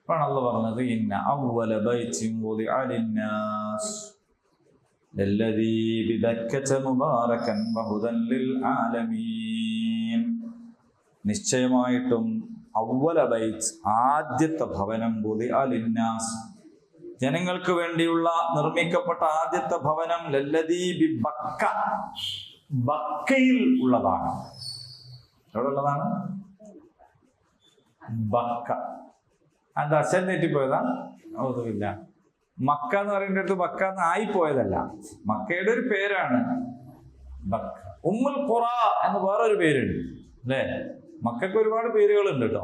അപ്പോഴാണ് അള്ളാഹ് പറഞ്ഞത് ഇന്ന അവ്വല ബൈത്തിൻ വുദിഅ ലിന്നാസ് ലല്ലദീ ബിബക്കത മുബാറകൻ വഹുദൻ ലിൽ ആലമീൻ. നിശ്ചയമായിട്ടും അവ്വല ബൈത്ത്, ആദ്യത്തെ ഭവനം, വുദിഅ ലിന്നാസ്, ജനങ്ങൾക്ക് വേണ്ടിയുള്ള നിർമ്മിക്കപ്പെട്ട ആദ്യത്തെ ഭവനം, ലല്ലദീ ബിബക്ക, ബക്കയിൽ ഉള്ളതാണ്. എവിടെ ഉള്ളതാണ്? ബക്ക. അത് അച്ഛൻ തെറ്റിപ്പോയതാ? ഒന്നുമില്ല. മക്ക എന്ന് പറയുന്ന അടുത്ത് ബക്ക എന്ന് ആയിപ്പോയതല്ല, മക്കയുടെ ഒരു പേരാണ് ബക്ക. ഉമ്മുൽ ഖുറ എന്ന് വേറൊരു പേരുണ്ട് അല്ലേ? മക്കൾക്ക് ഒരുപാട് പേരുകളുണ്ട് കേട്ടോ.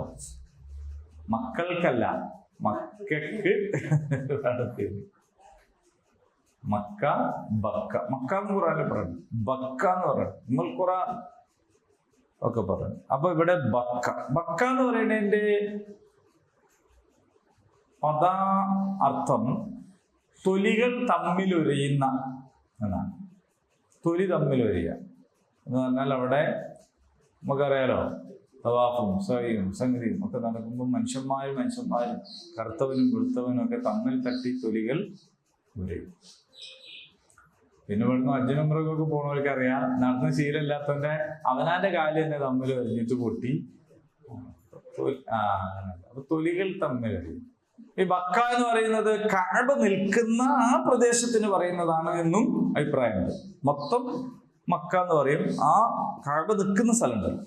മക്കൾക്കല്ല, മക്കൾക്ക് ഒരുപാട് പേര്. മക്ക, ബക്ക. മക്ക എന്ന് ഖുറാനിൽ പറഞ്ഞു, ബക്ക എന്ന് പറഞ്ഞു, ഉമ്മുൽ ഖുറ ഒക്കെ പറഞ്ഞു. അപ്പൊ ഇവിടെ ബക്ക, ബക്ക എന്ന് പറയുന്നതിന്റെ പദ അർത്ഥം തൊലികൾ തമ്മിലൊരിയുന്ന എന്നാണ്. തൊലി തമ്മിലൊരിയ എന്ന് പറഞ്ഞാൽ അവിടെ നമുക്കറിയാലോ, തവാഫും സഅയും സംഗതിയും ഒക്കെ നടക്കുമ്പോൾ മനുഷ്യന്മാരും കറുത്തവനും വെളുത്തവനും ഒക്കെ തമ്മിൽ തട്ടി തൊലികൾ ഉരയും. പിന്നെ ഇവിടുന്ന് ഹജ്ജും ഉംറയ്ക്കൊക്കെ പോണവർക്ക് അറിയാം, നടന്ന് ശീലമില്ലാത്തവന്റെ അവനാന്റെ കാല് തന്നെ തമ്മിൽ ഒരിഞ്ഞിട്ട് പൊട്ടി. അപ്പൊ തൊലികൾ തമ്മിൽ ഒരിയും. ഈ ബക്ക എന്ന് പറയുന്നത് കഅബ നിൽക്കുന്ന ആ പ്രദേശത്തിന് പറയുന്നതാണ് എന്നും അഭിപ്രായമുണ്ട്. മൊത്തം മക്ക എന്ന് പറയും, ആ കഅബ നിൽക്കുന്ന സ്ഥലമുണ്ടല്ലോ,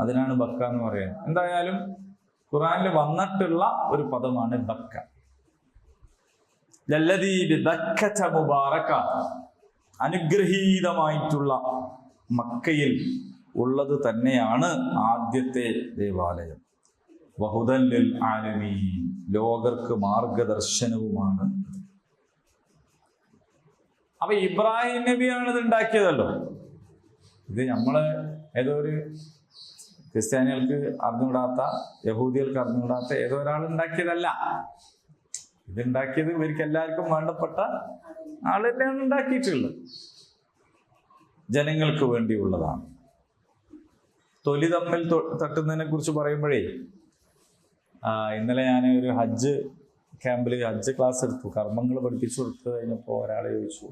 അതിനാണ് ബക്ക എന്ന് പറയുന്നത്. എന്തായാലും ഖുർആനിൽ വന്നിട്ടുള്ള ഒരു പദമാണ് ബക്ക. ലല്ലദീ ബിബക്കത മുബാറക, അനുഗ്രഹീതമായിട്ടുള്ള മക്കയിൽ ഉള്ളത് തന്നെയാണ് ആദ്യത്തെ ദേവാലയം. വഹുദൻ ലിൽ ആലമീൻ, ലോകർക്ക് മാർഗദർശനവുമാണ്. അപ്പൊ ഇബ്രാഹിം നബിയാണ് ഇത് ഉണ്ടാക്കിയതല്ലോ. ഇത് നമ്മള് ഏതോ ഒരു ക്രിസ്ത്യാനികൾക്ക് അറിഞ്ഞുകൂടാത്ത, യഹൂദികൾക്ക് അറിഞ്ഞുകൂടാത്ത ഏതോ ഒരാൾ ഉണ്ടാക്കിയതല്ല. ഇതുണ്ടാക്കിയത് ഇവർക്ക് എല്ലാവർക്കും വേണ്ടപ്പെട്ട ആൾ തന്നെയാണ് ഉണ്ടാക്കിയിട്ടുള്ളത്. ജനങ്ങൾക്ക് വേണ്ടിയുള്ളതാണ്. തൊലി തമ്മിൽ തട്ടുന്നതിനെ കുറിച്ച് പറയുമ്പോഴേ, ഇന്നലെ ഞാൻ ഒരു ഹജ്ജ് ക്യാമ്പിൽ ഹജ്ജ് ക്ലാസ് എടുത്തു, കർമ്മങ്ങൾ പഠിപ്പിച്ചു കൊടുത്തു കഴിഞ്ഞപ്പോൾ ഒരാളെ ചോദിച്ചു,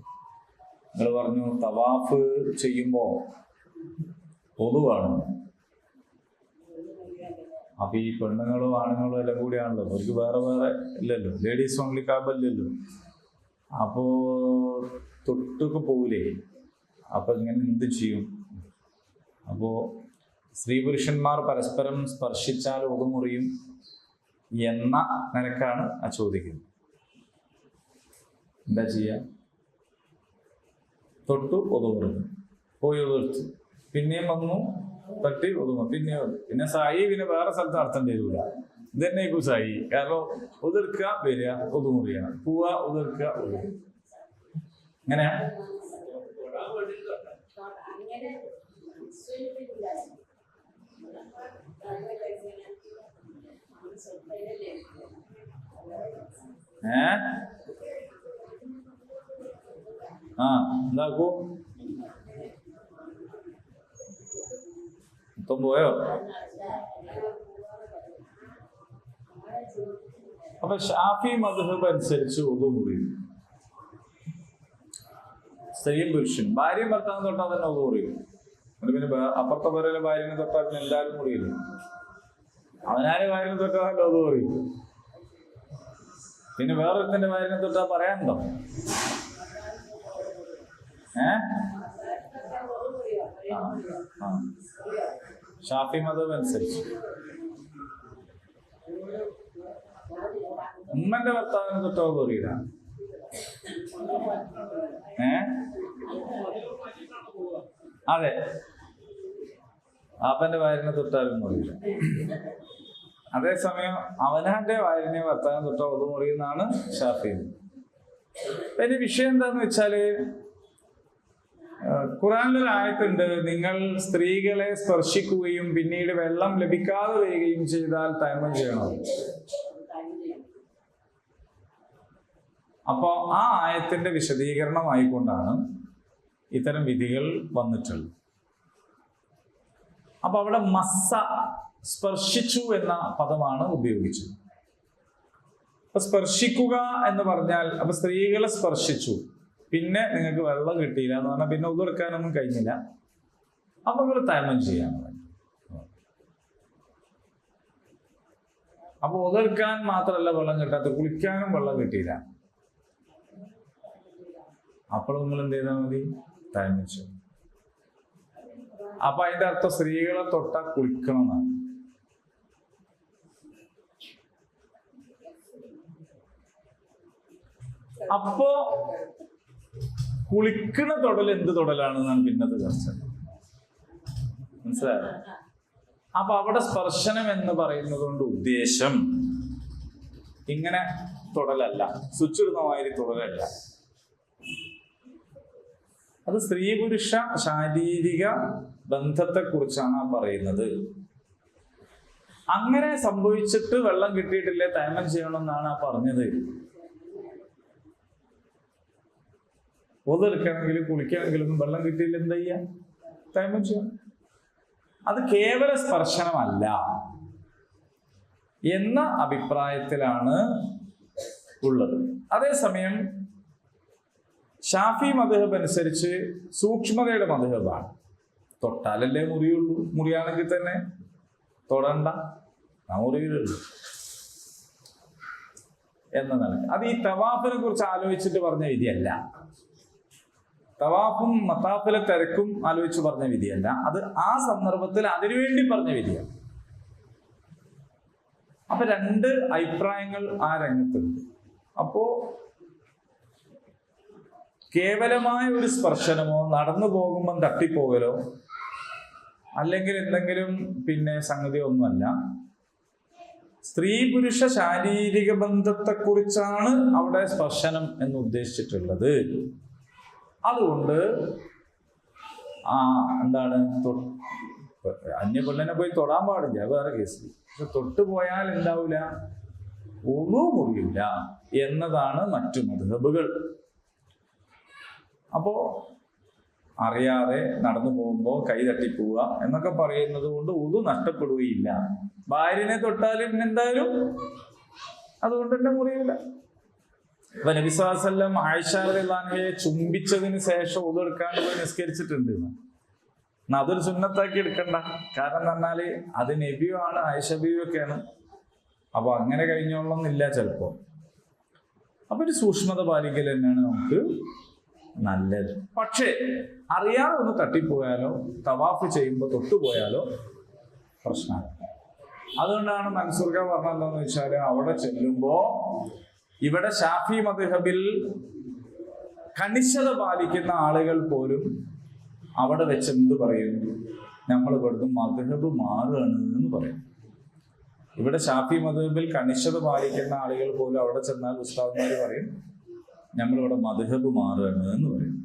നിങ്ങൾ പറഞ്ഞു തവാഫ് ചെയ്യുമ്പോൾ പൊതുവാണ്. അപ്പൊ ഈ പെണ്ണുങ്ങളും ആണുങ്ങളും എല്ലാം കൂടിയാണല്ലോ, അവർക്ക് വേറെ വേറെ ഇല്ലല്ലോ, ലേഡീസ് ഓൺലി കാബല്ലല്ലോ. അപ്പോ തൊട്ടൊക്കെ പോകൂലേ, അപ്പൊ ഇങ്ങനെ എന്ത് ചെയ്യും? അപ്പോ സ്ത്രീ പുരുഷന്മാർ പരസ്പരം സ്പർശിച്ചാൽ ഒതുമുറിയും എന്ന നിലക്കാണ് ആ ചോദിക്കുന്നത്. എന്താ ചെയ്യാ? തൊട്ടു ഒതുമുറിഞ്ഞു, പോയി ഒതുർത്തു, പിന്നെയും വന്നു തട്ടി ഒതുങ്ങും, പിന്നെ സായി പിന്നെ വേറെ സ്ഥലത്ത് അർത്ഥം തരൂല. ഇത് തന്നെയായിരിക്കും സായി. കാരണം ഒതുർക്കുക വരിക, ഒതുമുറിയ, പോവുക, ഒതുർക്കുക, ഒതുങ്ങുക. എങ്ങനെയാ? എന്താക്കൂ? മൊത്തം പോയോ? അപ്പൊ ഷാഫി മദ്ഹബ് അനുസരിച്ച് ഒതുമുറിയും. സ്ത്രീയും പുരുഷൻ, ഭാര്യയും ഭർത്താവും തൊട്ടാൽ തന്നെ ഒതുമുറിയും. പിന്നെ അപ്പുറത്തെ പേരെ ഭാര്യനെ തൊട്ടാൽ പിന്നെ എന്തായാലും മുറിയില്ല. അവനാരെ ഭാര്യനെ തൊട്ടാൽ ഒതുമുറിയും. പിന്നെ വേറൊരുത്തന്റെ ഭാര്യനെ തൊട്ടാൽ പറയാനുണ്ടോ? ഷാഫി മദ്ഹബ് അനുസരിച്ച് ഉമ്മന്റെ ഭർത്താവിനെ തൊട്ടോ പറയില്ല. അതെ, ആപ്പന്റെ ഭാര്യനെ തൊട്ടാലും മുറിയില്ല. അതേസമയം അവനാന്റെ ഭാര്യനെ ഭർത്താവിനെ തൊട്ടോ അത് മുറിയുന്നതാണ് ഷാഫി. അതിന്റെ വിഷയം എന്താന്ന് വെച്ചാല്, ഖുറാനിലൊരു ആയത്തുണ്ട്, നിങ്ങൾ സ്ത്രീകളെ സ്പർശിക്കുകയും പിന്നീട് വെള്ളം ലഭിക്കാതെ വരികയും ചെയ്താൽ തൈമം ചെയ്യണം. അപ്പോ ആ ആയത്തിന്റെ വിശദീകരണമായിക്കൊണ്ടാണ് ഇത്തരം വിധികൾ വന്നിട്ടുള്ളത്. അപ്പൊ അവിടെ മസ്സ, സ്പർശിച്ചു എന്ന പദമാണ് ഉപയോഗിച്ചത്. അപ്പൊ സ്പർശിക്കുക എന്ന് പറഞ്ഞാൽ, അപ്പൊ സ്ത്രീകളെ സ്പർശിച്ചു, പിന്നെ നിങ്ങൾക്ക് വെള്ളം കിട്ടിയില്ല എന്ന് പറഞ്ഞാൽ പിന്നെ ഉതെടുക്കാനൊന്നും കഴിഞ്ഞില്ല, അപ്പൊ നിങ്ങൾ തയമം ചെയ്യാൻ പറഞ്ഞു. അപ്പൊ ഉതെടുക്കാൻ മാത്രമല്ല വെള്ളം കിട്ടാത്ത, കുളിക്കാനും വെള്ളം കിട്ടിയില്ല. അപ്പോൾ നിങ്ങൾ എന്ത് ചെയ്താൽ മതി? തയമം ചെയ്യും. അപ്പൊ അതിന്റെ അർത്ഥം സ്ത്രീകളെ തൊട്ടാ കുളിക്കണം എന്നാണ്. അപ്പോ കുളിക്കണ തൊടൽ എന്ത് തൊടലാണെന്നാണ് പിന്നത്തെ ചർച്ച. മനസ്സിലായോ? അപ്പൊ അവിടെ സ്പർശനം എന്ന് പറയുന്നത് കൊണ്ട് ഉദ്ദേശം ഇങ്ങനെ തൊടലല്ല, സുചിടുന്നമാതിരി തൊടലല്ല. അത് സ്ത്രീ പുരുഷ ശാരീരിക ബന്ധത്തെ കുറിച്ചാണ് പറയുന്നത്. അങ്ങനെ സംഭവിച്ചിട്ട് വെള്ളം കിട്ടിയിട്ടില്ലേ തയമം ചെയ്യണമെന്നാണ് പറഞ്ഞത്. ഒതെടുക്കണമെങ്കിലും കുളിക്കണമെങ്കിലും വെള്ളം കിട്ടിയില്ല എന്താ ചെയ്യാ? തയമം ചെയ്യണം. അത് കേവല സ്പർശനമല്ല എന്ന അഭിപ്രായത്തിലാണ് ഉള്ളത്. അതേസമയം ഷാഫി മദ്ഹബ് അനുസരിച്ച് സൂക്ഷ്മതയുടെ മദ്ഹബാണ്. തൊട്ടാലല്ലേ മുറിയുള്ളൂ, മുറിയാണെങ്കിൽ തന്നെ തൊടണ്ട, ആ മുറിയിലുള്ളൂ എന്നതാണ്. അത് ഈ തവാഫിനെ കുറിച്ച് ആലോചിച്ചിട്ട് പറഞ്ഞ വിധിയല്ല. തവാഫും മത്താഫിലെ തിരക്കും ആലോചിച്ച് പറഞ്ഞ വിധിയല്ല. അത് ആ സന്ദർഭത്തിൽ അതിനുവേണ്ടി പറഞ്ഞ വിധിയാണ്. അപ്പൊ രണ്ട് അഭിപ്രായങ്ങൾ ആ രംഗത്തുണ്ട്. അപ്പോ കേവലമായ ഒരു സ്പർശനമോ നടന്നു പോകുമ്പം തട്ടിപ്പോകലോ അല്ലെങ്കിൽ എന്തെങ്കിലും സംഗതി ഒന്നുമല്ല. സ്ത്രീ പുരുഷ ശാരീരിക ബന്ധത്തെക്കുറിച്ചാണ് അവിടെ സ്പർശനം എന്ന് ഉദ്ദേശിച്ചിട്ടുള്ളത്. അതുകൊണ്ട് എന്താണ്, അന്യ പെണ്ണിനെ പോയി തൊടാൻ പാടില്ല, വേറെ കേസ്. പക്ഷെ തൊട്ടു പോയാൽ എന്താവൂല? ഒന്നും മുറിയില്ല എന്നതാണ് മറ്റു മദ്ഹബുകൾ. അപ്പോ അറിയാതെ നടന്നു പോകുമ്പോൾ കൈ തട്ടിപ്പോവുക എന്നൊക്കെ പറയുന്നത് കൊണ്ട് ഉദു നഷ്ടപ്പെടുകയില്ല. ഭാര്യനെ തൊട്ടാലും എന്തായാലും അതുകൊണ്ട് തന്നെ മുറിയില്ല. അപ്പൊ നബി സ്വല്ലല്ലാഹു അലൈഹി വസല്ലം ആയിഷ റളിയല്ലാഹു അൻഹയെ ചുംബിച്ചതിന് ശേഷം ഉദു എടുക്കാണ്ട് പോയി നിസ്കരിച്ചിട്ടുണ്ട്. അതൊരു സുന്നത്താക്കി എടുക്കണ്ട. കാരണം എന്ന് പറഞ്ഞാല് അത് നബിയുമാണ്, ആയിഷ ബീവിയും ഒക്കെയാണ്. അപ്പൊ അങ്ങനെ കഴിഞ്ഞോളന്നില്ല ചിലപ്പോ. അപ്പൊ ഒരു സൂക്ഷ്മത പാലിക്കൽ തന്നെയാണ് നമുക്ക് നല്ലത്. പക്ഷേ അറിയാതെ ഒന്ന് തട്ടിപ്പോയാലോ തവാഫ് ചെയ്യുമ്പോൾ തൊട്ടുപോയാലോ പ്രശ്നമാണ്. അതുകൊണ്ടാണ് മൻസൂർക പറഞ്ഞത് എന്താന്ന് വെച്ചാൽ, അവിടെ ചെല്ലുമ്പോ ഇവിടെ ഷാഫി മദ്ഹബിൽ കണിശത പാലിക്കുന്ന ആളുകൾ പോലും അവിടെ വെച്ച് എന്ത് പറയും? നമ്മൾ ഇവിടുന്ന് മദ്ഹബ് മാറുകയാണ് എന്ന് പറയും. ഇവിടെ ഷാഫി മദ്ഹബിൽ കണിശത പാലിക്കുന്ന ആളുകൾ പോലും അവിടെ ചെന്നാൽ ഉസ്താദ്മാര് പറയും നമ്മളിവിടെ മദ്ഹബ് മാറുകയാണ് എന്ന് പറയും.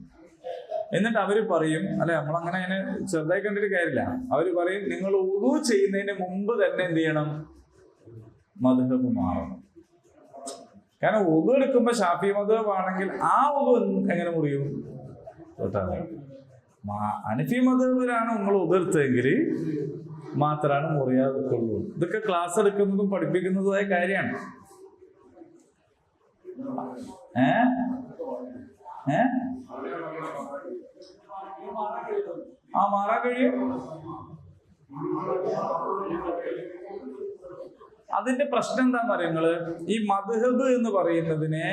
എന്നിട്ട് അവര് പറയും, അല്ലെ നമ്മളങ്ങനെ അതിനെ ചെറുതായി കണ്ടിട്ട് കാര്യമില്ല, അവര് പറയും നിങ്ങൾ ഉദു ചെയ്യുന്നതിന് മുമ്പ് തന്നെ എന്ത് ചെയ്യണം? മദ്ഹബ് മാറണം. കാരണം ഉദു എടുക്കുമ്പോ ഷാഫി മദ്ഹബ് ആണെങ്കിൽ ആ ഉദു എങ്ങനെ മുറിയും? ഹനഫി മദ്ഹബിലാണ് നിങ്ങൾ ഉദർത്തതെങ്കിൽ മാത്രമാണ് മുറിയാതെക്കുള്ളൂ. ഇതൊക്കെ ക്ലാസ് എടുക്കുന്നതും പഠിപ്പിക്കുന്നതുമായ കാര്യമാണ്. മാറാൻ കഴിയും. അതിന്റെ പ്രശ്നം എന്താന്ന് പറയുന്നത്, ഈ മദ്ഹബ് എന്ന് പറയുന്നതിനെ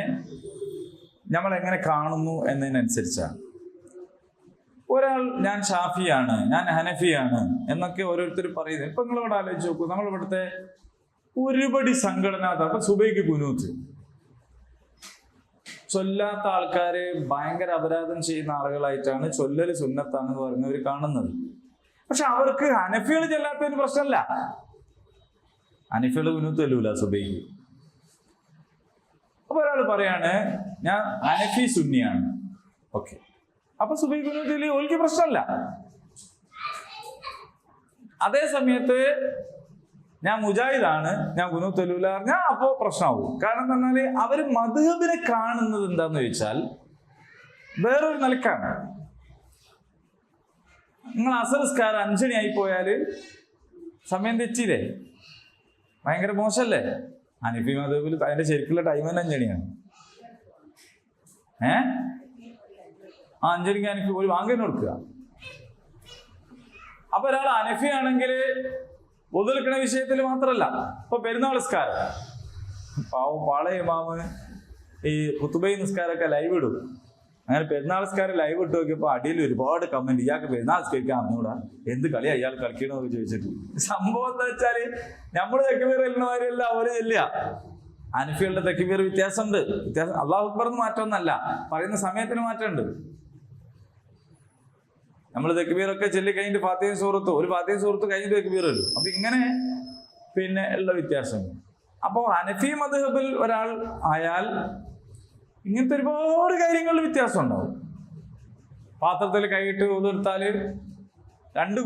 നമ്മൾ എങ്ങനെ കാണുന്നു എന്നതിനനുസരിച്ചാണ്. ഒരാൾ ഞാൻ ഷാഫിയാണ്, ഞാൻ ഹനഫിയാണ് എന്നൊക്കെ ഓരോരുത്തർ പറയുന്നത്. ഇപ്പൊ നിങ്ങളിവിടെ ആലോചിച്ച് നോക്കൂ, നമ്മളിവിടുത്തെ ഒരുപടി സംഘടന, അപ്പൊ സുബൈക്ക് കുനൂത്ത് ചൊല്ലാത്ത ആൾക്കാര് ഭയങ്കര അപരാധം ചെയ്യുന്ന ആളുകളായിട്ടാണ് ചൊല്ലല് സുന്നത്താണെന്ന് പറഞ്ഞവർ കാണുന്നത്. പക്ഷെ അവർക്ക് ഹനഫികൾ ചെല്ലാത്തതിന് പ്രശ്നമല്ല. ഹനഫികൾ കുനൂത്ത് ചെല്ലൂല സുബൈക്ക്. അപ്പൊ ഒരാൾ പറയാണ് ഞാൻ ഹനഫി സുന്നിയാണ്, ഓക്കെ, അപ്പൊ സുബൈ കുനൂത്തിൽ ഓൽക്ക് പ്രശ്നമല്ല. അതേ സമയത്ത് ഞാൻ മുജാഹിദാണ്, ഞാൻ കുനൂത്ത് ചെല്ലൂല പറഞ്ഞാൽ അപ്പോ പ്രശ്നമാവും. കാരണം എന്താ പറഞ്ഞാല് അവര് മദ്ഹബിനെ കാണുന്നത് എന്താന്ന് ചോദിച്ചാൽ വേറൊരു നിലക്കാണ്. നിങ്ങൾ അസർ നിസ്കാരം 5 മണി ആയി പോയാല് സമയം തെറ്റിയില്ലേ? ഭയങ്കര മോശമല്ലേ? ഹനഫി മദ്ഹബിൽ അതിന്റെ ശരിക്കുള്ള ടൈം തന്നെ 5 മണിയാണ്. 5 മണിക്ക് ഹനഫി ഒരു വാങ്ങിന് കൊടുക്കുക. അപ്പൊ ഒരാൾ ഹനഫി ആണെങ്കിൽ ഒതുൽക്കണ വിഷയത്തിൽ മാത്രമല്ല, ഇപ്പൊ പെരുന്നാൾ നിസ്കാരം പാളയ ഇമാമ് ഈ ഖുതുബ നിസ്കാരമൊക്കെ ലൈവ് ഇടും. അങ്ങനെ പെരുന്നാൾ നിസ്കാരം ലൈവ് ഇട്ട് നോക്കിയപ്പോ അടിയിൽ ഒരുപാട് കമന്റ്, ഇയാൾക്ക് പെരുന്നാൾ നിസ്കരിക്കാൻ അറിഞ്ഞൂടാ, എന്ത് കളിയാ ഇയാൾ കളിക്കണമെന്ന് ചോദിച്ചിട്ട്. സംഭവം എന്താ വെച്ചാല് നമ്മള് തെക്കുബീർ എല്ലുന്നവരല്ല അവര് ചെല്ലുക. ഹനഫികളുടെ തെക്കുബീർ വ്യത്യാസമുണ്ട്. അല്ലാഹു അക്ബർ എന്ന് മാറ്റമൊന്നല്ല, പറയുന്ന സമയത്തിന് മാറ്റമുണ്ട്. നമ്മൾ തെക്കുബീറൊക്കെ ചെല്ലി കഴിഞ്ഞിട്ട് ഫാത്തിഹയും സൂറത്ത്, ഒരു ഫാത്തിഹയും സൂറത്ത് കഴിഞ്ഞിട്ട് തെക്കുബീർ വരും. അപ്പൊ ഇങ്ങനെ ഉള്ള വ്യത്യാസം. അപ്പോ ഹനഫി മദ്ഹബിൽ ഒരാൾ ആയാൽ ഇങ്ങനത്തെ ഒരുപാട് കാര്യങ്ങളിൽ വ്യത്യാസം ഉണ്ടാവും. പാത്രത്തിൽ കൈയിട്ട് ഉതിർത്താല് 2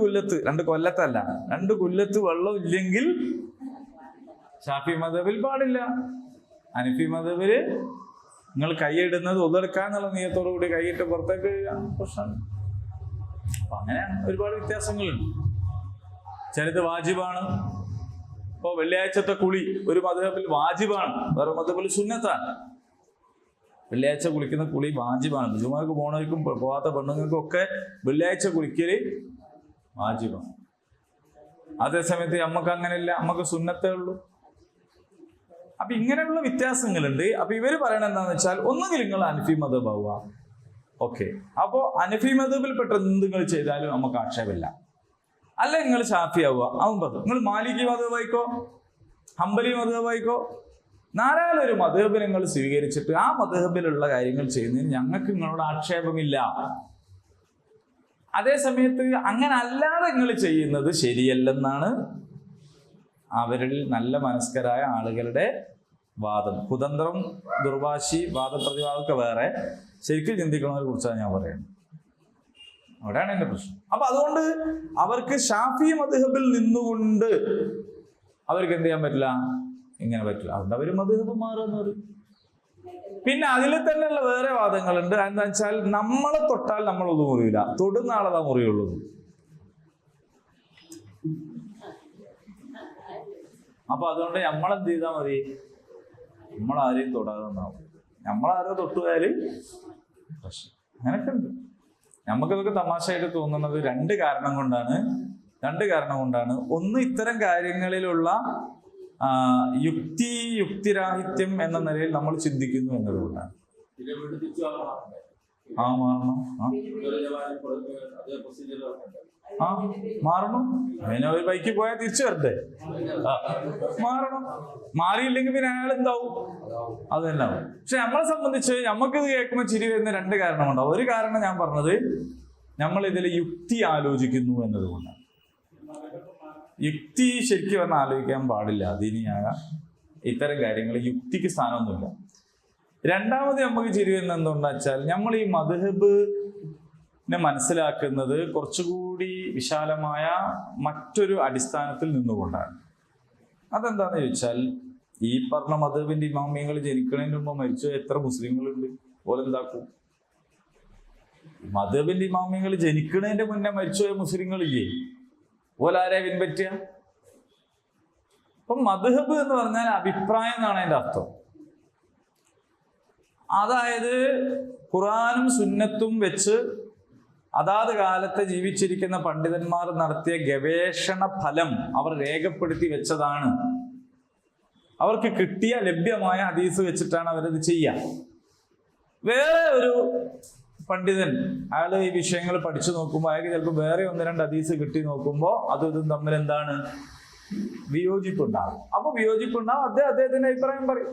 കൊല്ലത്തല്ല 2 കൊല്ലത്ത് വെള്ളം ഇല്ലെങ്കിൽ ഷാഫി മദ്ഹബിൽ പാടില്ല. ഹനഫി മദ്ഹബില് നിങ്ങൾ കൈയിടുന്നത് ഉതിർക്കാന്നുള്ള നിയത്തോടു കൂടി കൈയിട്ട് പുറത്തേക്ക് പ്രശ്നമാണ്. അപ്പൊ അങ്ങനെ ഒരുപാട് വ്യത്യാസങ്ങളുണ്ട്. ചിലത് വാജിബാണ്. ഇപ്പൊ വെള്ളിയാഴ്ചത്തെ കുളി ഒരു മദ്ഹബിൽ വാജിബാണ്, വേറെ മദ്ഹബിൽ സുന്നത്താണ്. വെള്ളിയാഴ്ച കുളിക്കുന്ന കുളി വാജിബാണ്. ജുമാക്ക് പോണവർക്കും പോകാത്ത പെണ്ണുങ്ങൾക്കും ഒക്കെ വെള്ളിയാഴ്ച കുളിക്കല് വാജിബാണ്. അതേസമയത്ത് നമുക്ക് അങ്ങനെയില്ല, നമുക്ക് സുന്നത്തേ ഉള്ളൂ. അപ്പൊ ഇങ്ങനെയുള്ള വ്യത്യാസങ്ങളുണ്ട്. അപ്പൊ ഇവര് പറയണത് എന്താന്ന് വെച്ചാൽ, ഒന്നുകിൽ നിങ്ങൾ ഹനഫി മദ്ഹബ് ആവുക, ഓക്കെ, അപ്പോ ഹനഫി മദ്ഹബിൽ പെട്ട എന്ത് നിങ്ങൾ ചെയ്താലും നമുക്ക് ആക്ഷേപമില്ല. അല്ല നിങ്ങൾ ഷാഫി ആവുക, അതും പറഞ്ഞു. നിങ്ങൾ മാലികി മദ്ഹബ് ആയിക്കോ, ഹംബലി മദ്ഹബ് ആയിക്കോ, നാലാലൊരു മദ്ഹബ് നിങ്ങൾ സ്വീകരിച്ചിട്ട് ആ മദ്ഹബിലുള്ള കാര്യങ്ങൾ ചെയ്യുന്നതിന് ഞങ്ങൾക്ക് നിങ്ങളോട് ആക്ഷേപമില്ല. അതേ സമയത്ത് അങ്ങനെ അല്ലാതെ നിങ്ങൾ ചെയ്യുന്നത് ശരിയല്ലെന്നാണ് അവരിൽ നല്ല മനസ്കരായ ആളുകളുടെ വാദം. കുതന്ത്രം, ദുർവാശി, വാദപ്രതിവാദമൊക്കെ വേറെ, ശരിക്കും ചിന്തിക്കുന്നവരെ കുറിച്ചാണ് ഞാൻ പറയുന്നത്. അവിടെയാണ് എന്റെ പ്രശ്നം. അപ്പൊ അതുകൊണ്ട് അവർക്ക് ഷാഫി മദ്ഹബിൽ നിന്നുകൊണ്ട് അവർക്ക് എന്ത് ചെയ്യാൻ പറ്റില്ല, ഇങ്ങനെ പറ്റില്ല. അതുകൊണ്ട് അവര് മദ്ഹബ് മാറുമെന്ന് പറയും. പിന്നെ അതിൽ തന്നെയുള്ള വേറെ വാദങ്ങളുണ്ട്. എന്താ വെച്ചാൽ, നമ്മളെ തൊട്ടാൽ നമ്മളത് മുറിയില്ല, തൊടുന്ന ആളതാ മുറിയുള്ളൂ. അപ്പൊ അതുകൊണ്ട് നമ്മളെന്ത് ചെയ്താൽ മതി, നമ്മളാരെയും തൊടാതെ നിന്നാവും. നമ്മളാരോ തൊട്ടുപോയാല് പ്രശ്നം. അങ്ങനെയൊക്കെ ഉണ്ട്. നമുക്കിതൊക്കെ തമാശയായിട്ട് തോന്നുന്നത് 2 കാരണം കൊണ്ടാണ്. ഒന്ന്, ഇത്തരം കാര്യങ്ങളിലുള്ള യുക്തിരാഹിത്യം എന്ന നിലയിൽ നമ്മൾ ചിന്തിക്കുന്നു എന്നതുകൊണ്ടാണ്. മാറണം. അതിനെ ഒരു ബൈക്കിൽ പോയാൽ തിരിച്ചു വരട്ടെ, മാറണം. മാറിയില്ലെങ്കിൽ പിന്നെ അയാൾ എന്താവും, അത് തന്നെ ആവും. പക്ഷെ നമ്മളെ സംബന്ധിച്ച് നമുക്കിത് കേൾക്കുമ്പോൾ ചിരി വരുന്ന 2 കാരണമുണ്ടാവും. ഒരു കാരണം ഞാൻ പറഞ്ഞത്, നമ്മൾ ഇതിൽ യുക്തി ആലോചിക്കുന്നു എന്നതുകൊണ്ടാണ്. യുക്തി ശരിക്കും പറഞ്ഞാൽ ആലോചിക്കാൻ പാടില്ല. ദീനിയായ ഇത്തരം കാര്യങ്ങൾ യുക്തിക്ക് സ്ഥാനമൊന്നുമില്ല. രണ്ടാമത് നമുക്ക് ചിരി വരുന്നത് എന്തുകൊണ്ടാ വെച്ചാൽ, നമ്മൾ ഈ മദ്ഹബിനെ മനസ്സിലാക്കുന്നത് കുറച്ചുകൂടി വിശാലമായ മറ്റൊരു അടിസ്ഥാനത്തിൽ നിന്നുകൊണ്ടാണ്. അതെന്താന്ന് ചോദിച്ചാൽ, ഈ പറഞ്ഞ മദ്ഹബിന്റെ ഇമാമിയങ്ങൾ ജനിക്കുന്നതിന് മുമ്പ് മരിച്ച എത്ര മുസ്ലിങ്ങളുണ്ട്? ഓലെന്താക്കും? മദ്ഹബിന്റെ ഇമാമിയങ്ങൾ ജനിക്കുന്നതിന്റെ മുന്നേ മരിച്ചുപോയ മുസ്ലിങ്ങളില്ലേ? ഓലാരെ പിൻപറ്റുക? അപ്പൊ മദ്ഹബ് എന്ന് പറഞ്ഞാൽ അഭിപ്രായം എന്നാണ് അതിന്റെ അർത്ഥം. അതായത് ഖുർആനും സുന്നത്തും വെച്ച് അതാത് കാലത്ത് ജീവിച്ചിരിക്കുന്ന പണ്ഡിതന്മാർ നടത്തിയ ഗവേഷണ ഫലം അവർ രേഖപ്പെടുത്തി വെച്ചതാണ്. അവർക്ക് കിട്ടിയ ലഭ്യമായ ഹദീസ് വെച്ചിട്ടാണ് അവരത് ചെയ്യുക. വേറെ ഒരു പണ്ഡിതൻ അയാൾ ഈ വിഷയങ്ങൾ പഠിച്ചു നോക്കുമ്പോൾ അയാൾക്ക് ചിലപ്പോൾ വേറെ 1-2 ഹദീസ് കിട്ടി നോക്കുമ്പോൾ അതും തമ്മിൽ എന്താണ്, വിയോജിപ്പുണ്ടാകും. അപ്പൊ വിയോജിപ്പുണ്ടാകും, അദ്ദേഹത്തിന്റെ അഭിപ്രായം പറയും.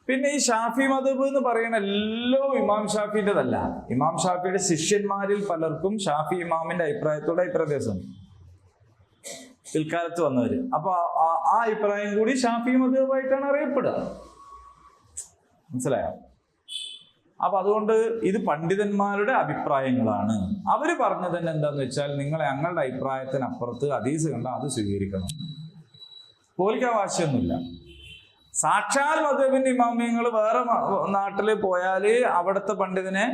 പിന്നെ ഈ ഷാഫി മദ്ഹബ് എന്ന് പറയുന്ന എല്ലാം ഇമാം ഷാഫിൻ്റെതല്ല. ഇമാം ഷാഫിയുടെ ശിഷ്യന്മാരിൽ പലർക്കും ഷാഫി ഇമാമിന്റെ അഭിപ്രായത്തോടെ അഭിപ്രായമുണ്ട്, പിൽക്കാലത്ത് വന്നവര്. അപ്പൊ ആ അഭിപ്രായം കൂടി ഷാഫി മദ്ഹബായിട്ടാണ് അറിയപ്പെടുക. മനസ്സിലായോ? അപ്പൊ അതുകൊണ്ട് ഇത് പണ്ഡിതന്മാരുടെ അഭിപ്രായങ്ങളാണ്. അവര് പറഞ്ഞത് തന്നെ എന്താന്ന് വെച്ചാൽ, നിങ്ങൾ ഞങ്ങളുടെ അഭിപ്രായത്തിനപ്പുറത്ത് ഹദീസ് കണ്ടാൽ അത് സ്വീകരിക്കണം. പോലിക്കാൻ വാശിയൊന്നുമില്ല. സാക്ഷാൽ മദ്ഹബിന്റെ ഇമാമിയങ്ങൾ വേറെ നാട്ടിൽ പോയാല് അവിടുത്തെ പണ്ഡിതനെ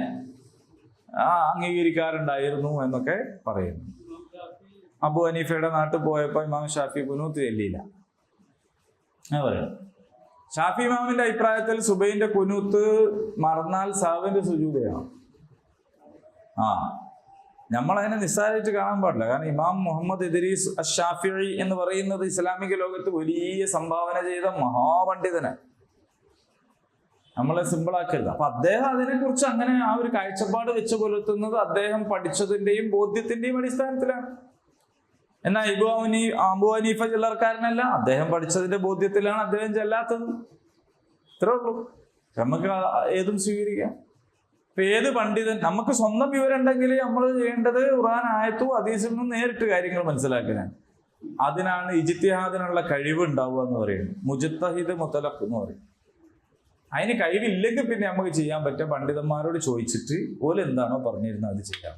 അംഗീകരിക്കാറുണ്ടായിരുന്നു എന്നൊക്കെ പറയുന്നു. അബു ഹനീഫയുടെ നാട്ടിൽ പോയപ്പോൾ ഇമാം ഷാഫി കുനൂത്ത് ചൊല്ലിയില്ല എന്ന് പറയുന്നു. ഷാഫി ഇമാമിന്റെ അഭിപ്രായത്തിൽ സുബൈന്റെ കുനൂത്ത് മറന്നാൽ സഹവിന്റെ സുജൂദയാണ്. നമ്മളതിനെ നിസ്സാരമായിട്ട് കാണാൻ പാടില്ല. കാരണം ഇമാം മുഹമ്മദ് ഇദ്രീസ് അഷ്ശാഫിഈ എന്ന് പറയുന്നത് ഇസ്ലാമിക ലോകത്ത് വലിയ സംഭാവന ചെയ്ത മഹാപണ്ഡിതനാണ്. നമ്മളെ സിമ്പിളാക്കരുത്. അപ്പൊ അദ്ദേഹം അതിനെക്കുറിച്ച് അങ്ങനെ ആ ഒരു കാഴ്ചപ്പാട് വെച്ച് പുലർത്തുന്നത് അദ്ദേഹം പഠിച്ചതിന്റെയും ബോധ്യത്തിന്റെയും അടിസ്ഥാനത്തിലാണ്. എന്നാൽ അബു ഹനീഫ ചെല്ലാർക്കാരനല്ല, അദ്ദേഹം പഠിച്ചതിന്റെ ബോധ്യത്തിലാണ് അദ്ദേഹം ചെല്ലാത്തത്. ഇത്രേ ഉള്ളൂ. നമുക്ക് ഏതും സ്വീകരിക്കാം. ഇപ്പൊ ഏത് പണ്ഡിതൻ, നമുക്ക് സ്വന്തം വിവരം ഉണ്ടെങ്കിൽ നമ്മൾ ചെയ്യേണ്ടത് ഖുർആൻ ആയത്തും ഹദീസിൽ നിന്നും നേരിട്ട് കാര്യങ്ങൾ മനസ്സിലാക്കാനാണ്. അതിനാണ് ഇജ്തിഹാദിനുള്ള കഴിവ് ഉണ്ടാവുക എന്ന് പറയുന്നത്. മുജ്തഹിദ് മുത്തലഖ് എന്ന് പറയും. അതിന് കഴിവില്ലെങ്കിൽ പിന്നെ നമുക്ക് ചെയ്യാൻ പറ്റുക പണ്ഡിതന്മാരോട് ചോദിച്ചിട്ട് ഓല് എന്താണോ പറഞ്ഞിരുന്നത് അത് ചെയ്യാം.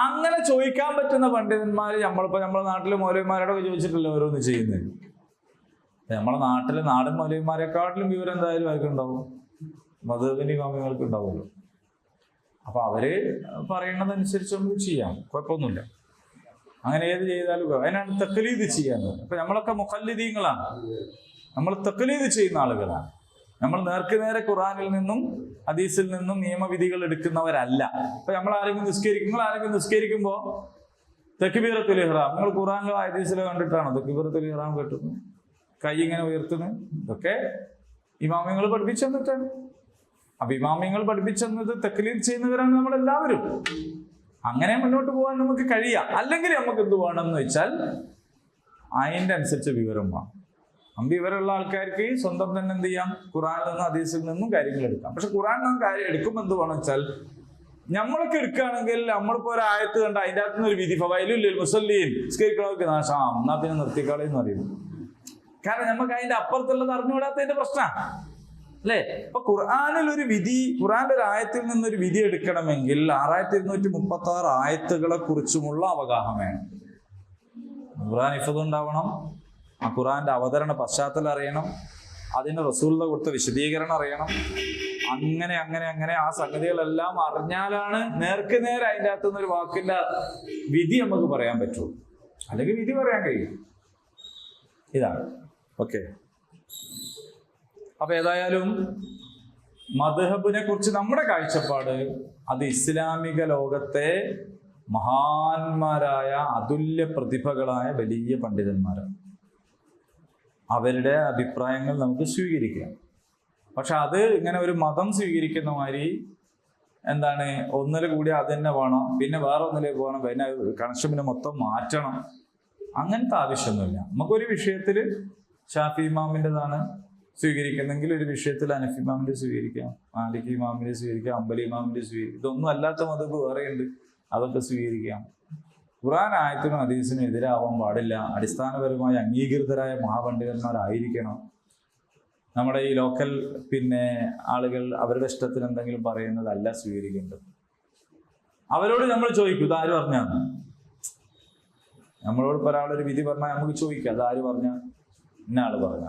അങ്ങനെ ചോദിക്കാൻ പറ്റുന്ന പണ്ഡിതന്മാർ നമ്മളിപ്പോ നമ്മളെ നാട്ടിലെ മൗലവിമാരോടൊക്കെ ചോദിച്ചിട്ടല്ലോ ഓരോന്ന് ചെയ്യുന്നത്. നമ്മളെ നാട്ടിലെ നാടൻ മൗലവിമാരെക്കാട്ടിലും വിവരം എന്തായാലും അവർക്ക് ഉണ്ടാവും, മദ്ഹബിന്റെ ഇമാമിങ്ങൾക്ക് ഉണ്ടാവുമല്ലോ. അപ്പൊ അവര് പറയുന്നതനുസരിച്ച് നമുക്ക് ചെയ്യാം, കുഴപ്പമൊന്നുമില്ല. അങ്ങനെ ഏത് ചെയ്താലും അതിനാണ് തഖ്ലീദ് ചെയ്യാന്ന്. അപ്പൊ നമ്മളൊക്കെ മുഖല്ലിദീങ്ങളാണ്, നമ്മൾ തഖ്ലീദ് ചെയ്യുന്ന ആളുകളാണ്. നമ്മൾ നേർക്ക് നേരെ ഖുർആനിൽ നിന്നും ഹദീസിൽ നിന്നും നിയമവിധികൾ എടുക്കുന്നവരല്ല. ഇപ്പൊ നമ്മൾ ആരെങ്കിലും നിസ്കരിക്കുമ്പോ തക്ബീറത്തുൽ ഇഹ്റാം നിങ്ങൾ ഖുർആനിലോ ഹദീസിലോ കണ്ടിട്ടാണോ തക്ബീറത്തുൽ ഇഹ്റാം കേട്ടുന്നത്? കൈ ഇങ്ങനെ ഉയർത്തുന്നത് ഇതൊക്കെ ഇമാമിങ്ങൾ പഠിപ്പിച്ചു തന്നിട്ടാണ്. അപ്പൊ ഇമാമിങ്ങൾ പഠിപ്പിച്ചു തന്നത് തഖ്ലീദ് ചെയ്യുന്നവരാണ് നമ്മളെല്ലാവരും. അങ്ങനെ മുന്നോട്ട് പോകാൻ നമുക്ക് കഴിയാം. അല്ലെങ്കിൽ നമുക്ക് എന്ത് വേണമെന്ന് വെച്ചാൽ അതിൻ്റെ അനുസരിച്ച് വിവരം വേണം. വിവരമുള്ള ആൾക്കാർക്ക് സ്വന്തം തന്നെ എന്ത് ചെയ്യാം, ഖുർആനിൽ നിന്നും ഹദീസിൽ നിന്നും കാര്യങ്ങൾ എടുക്കാം. പക്ഷെ ഖുർആനിൽ നിന്നും കാര്യം എടുക്കുമ്പോൾ എന്ത് വേണം വെച്ചാൽ നമ്മളൊക്കെ എടുക്കുകയാണെങ്കിൽ നമ്മളിപ്പോ ഒരു ആയത്ത് കണ്ട അതിൻ്റെ അകത്തുനിന്ന് ഒരു വിധി ഫവൈലുൽ മുസല്ലീൻ നിസ്കരിക്കണവർക്ക് നാശം എന്നാ പിന്നെ നിർത്തിക്കളയെന്ന് പറയുന്നു. കാരണം നമുക്ക് അതിന്റെ അപ്പുറത്തുള്ളത് അറിഞ്ഞുകൂടാത്തതിന്റെ പ്രശ്നമാണ് അല്ലേ? അപ്പൊ ഖുർആനിൽ ഒരു വിധി, ഖുർആന്റെ ഒരു ആയത്തിൽ നിന്നൊരു വിധി എടുക്കണമെങ്കിൽ 6236 ആയത്തുകളെ കുറിച്ചുമുള്ള അവഗാഹം വേണം. ഖുർആൻ ഹിഫ്ദ് ഉണ്ടാവണം, ആ ഖുർആന്റെ അവതരണ പശ്ചാത്തലം അറിയണം, അതിന് റസൂലിന്റെ കൊടുത്ത വിശദീകരണം അറിയണം. അങ്ങനെ അങ്ങനെ അങ്ങനെ ആ സംഗതികളെല്ലാം അറിഞ്ഞാലാണ് നേർക്ക് നേരെ അതിൻ്റെ അകത്തുനിന്ന് ഒരു വാക്കിന്റെ വിധി നമുക്ക് പറയാൻ പറ്റുള്ളൂ. അല്ലെങ്കിൽ വിധി പറയാൻ കഴിയും. ഇതാണ് ഓക്കെ. അപ്പൊ ഏതായാലും മദ്ഹബിനെ കുറിച്ച് നമ്മുടെ കാഴ്ചപ്പാട് അത് ഇസ്ലാമിക ലോകത്തെ മഹാന്മാരായ അതുല്യ പ്രതിഭകളായ വലിയ പണ്ഡിതന്മാരാണ്. അവരുടെ അഭിപ്രായങ്ങൾ നമുക്ക് സ്വീകരിക്കാം. പക്ഷെ അത് ഇങ്ങനെ ഒരു മതം സ്വീകരിക്കുന്ന മാതിരി എന്താണ് ഒന്നിൽ കൂടി അത് തന്നെ വേണം, പിന്നെ വേറെ ഒന്നിലേക്ക് പോകണം, പിന്നെ കണക്ഷന് മൊത്തം മാറ്റണം, അങ്ങനത്തെ ആവശ്യമൊന്നുമില്ല. നമുക്കൊരു വിഷയത്തിൽ ഷാഫി ഇമാമിൻ്റെതാണ് സ്വീകരിക്കുന്നെങ്കിൽ ഒരു വിഷയത്തിൽ ഹനഫി ഇമാമിന്റെ സ്വീകരിക്കാം, മാലിക് ഇമാമിന്റെ സ്വീകരിക്കാം, അംബലി ഇമാമിന്റെ സ്വീകരിക്കാം. ഇതൊന്നും അല്ലാത്ത മതബ് വേറെയുണ്ട്, അതൊക്കെ സ്വീകരിക്കാം. ഖുർആൻ ആയത്തിനും ഹദീസിനും എതിരാവാൻ പാടില്ല. അടിസ്ഥാനപരമായി അംഗീകൃതരായ മഹാപണ്ഡിതന്മാരായിരിക്കണം. നമ്മുടെ ഈ ലോക്കൽ ആളുകൾ അവരുടെ ഇഷ്ടത്തിന് എന്തെങ്കിലും പറയുന്നതല്ല സ്വീകരിക്കേണ്ടത്. അവരോട് നമ്മൾ ചോദിക്കും ഇതാര് പറഞ്ഞാന്ന്. നമ്മളോട് ഒരാളൊരു വിധി പറഞ്ഞാൽ നമുക്ക് ചോദിക്കാം അതാര് പറഞ്ഞ, ഇന്ന ആള് പറഞ്ഞ.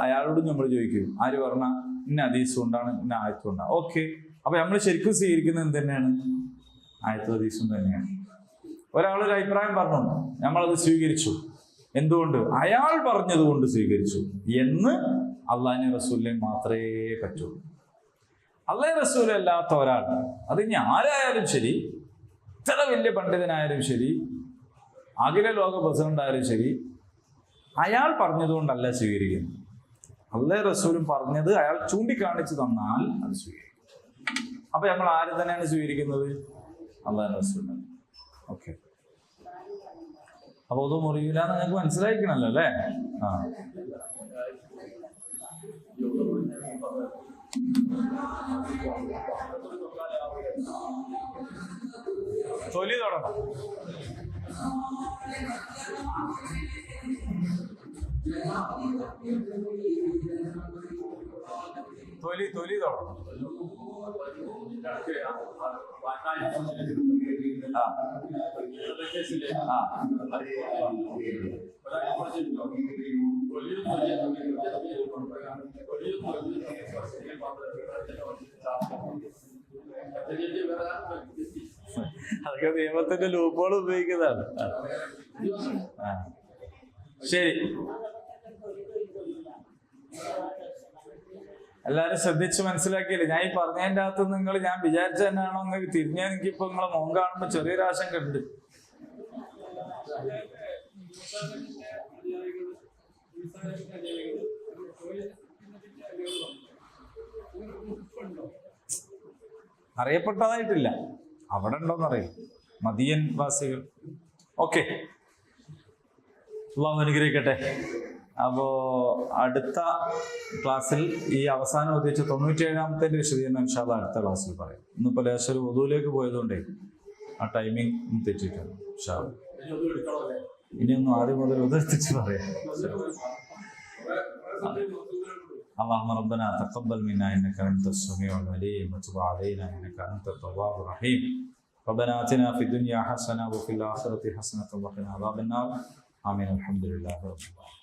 അയാളോടും നമ്മൾ ചോദിക്കും ആര് പറഞ്ഞ, ഇന്ന ഹദീസും കൊണ്ടാണ്, ഇന്ന ആയത്തും കൊണ്ടാണ്. ഓക്കെ, അപ്പൊ നമ്മൾ ശരിക്കും സ്വീകരിക്കുന്നത് എന്ത് തന്നെയാണ്? ആയത്തും ഹദീസും തന്നെയാണ്. ഒരാളൊരു അഭിപ്രായം പറഞ്ഞു, നമ്മളത് സ്വീകരിച്ചു. എന്തുകൊണ്ട്? അയാൾ പറഞ്ഞത് കൊണ്ട് സ്വീകരിച്ചു എന്ന് അള്ളാഹുവിന്റെ റസൂലിനെ മാത്രമേ പറ്റുള്ളൂ. അള്ളാഹു റസൂൽ അല്ലാത്ത ഒരാൾ, അത് ഇനി ആരായാലും ശരി, ഇത്ര വലിയ പണ്ഡിതനായാലും ശരി, അഖില ലോക പ്രസിഡന്റ് ആയാലും ശരി, അയാൾ പറഞ്ഞതുകൊണ്ടല്ല സ്വീകരിക്കുന്നത്. അള്ളാഹു റസൂലും പറഞ്ഞത് അയാൾ ചൂണ്ടിക്കാണിച്ചു തന്നാൽ അത് സ്വീകരിക്കും. അപ്പൊ നമ്മൾ ആരും തന്നെയാണ് സ്വീകരിക്കുന്നത്? അള്ളാഹു റസൂലിനെ. ഓക്കെ, അപ്പൊ അത് മുറിയില്ല എന്ന് ഞങ്ങൾക്ക് മനസ്സിലായിക്കണല്ലോ അല്ലേ? തൊലി തുടങ്ങാം. തൊലി തുടങ്ങാം. ഇതൊക്കെ നിയമത്തിന്റെ ലൂപ്പുകൾ ഉപയോഗിക്കുന്നതാണ്. ശരി, എല്ലാരും ശ്രദ്ധിച്ച് മനസ്സിലാക്കിയില്ലേ? ഞാൻ ഈ പറഞ്ഞതിന്റെ അകത്ത് നിങ്ങൾ ഞാൻ വിചാരിച്ച തന്നെയാണോ എന്ന് തിരിഞ്ഞാൽ എനിക്കിപ്പോ നിങ്ങളെ മുഖം കാണുമ്പോ ചെറിയൊരു ആശങ്ക ഉണ്ട്. അറിയപ്പെട്ടതായിട്ടില്ല, അവിടെ ഉണ്ടോന്നറിയില്ല മദിയൻ വാസികൾ. ഓക്കെ, അള്ളാഹു അനുഗ്രഹിക്കട്ടെ. അപ്പോ അടുത്ത ക്ലാസ്സിൽ ഈ അവസാനം ഉദ്ദേശിച്ച 97-ാമത്തെ വിശദീകരണം ഇൻഷാ അല്ലാഹ് അടുത്ത ക്ലാസ്സിൽ പറയും. ഇന്നിപ്പോ ലേശം വധുവിലേക്ക് പോയതുകൊണ്ടേ ആ ടൈമിംഗ് തെറ്റിയിട്ടാണ്. ഇൻഷാ അല്ലാഹ് ഇനിയൊന്നും ആദ്യം മുതൽ ഉദ്ദേശിച്ച് പറയാം. اللهم ربنا تقبل منا انك انت السميع العليم وتب علينا انك انت التواب الرحيم. ربنا آتنا في الدنيا حسنه وفي الاخره حسنه وقنا عذاب النار. آمين. الحمد لله رب العالمين.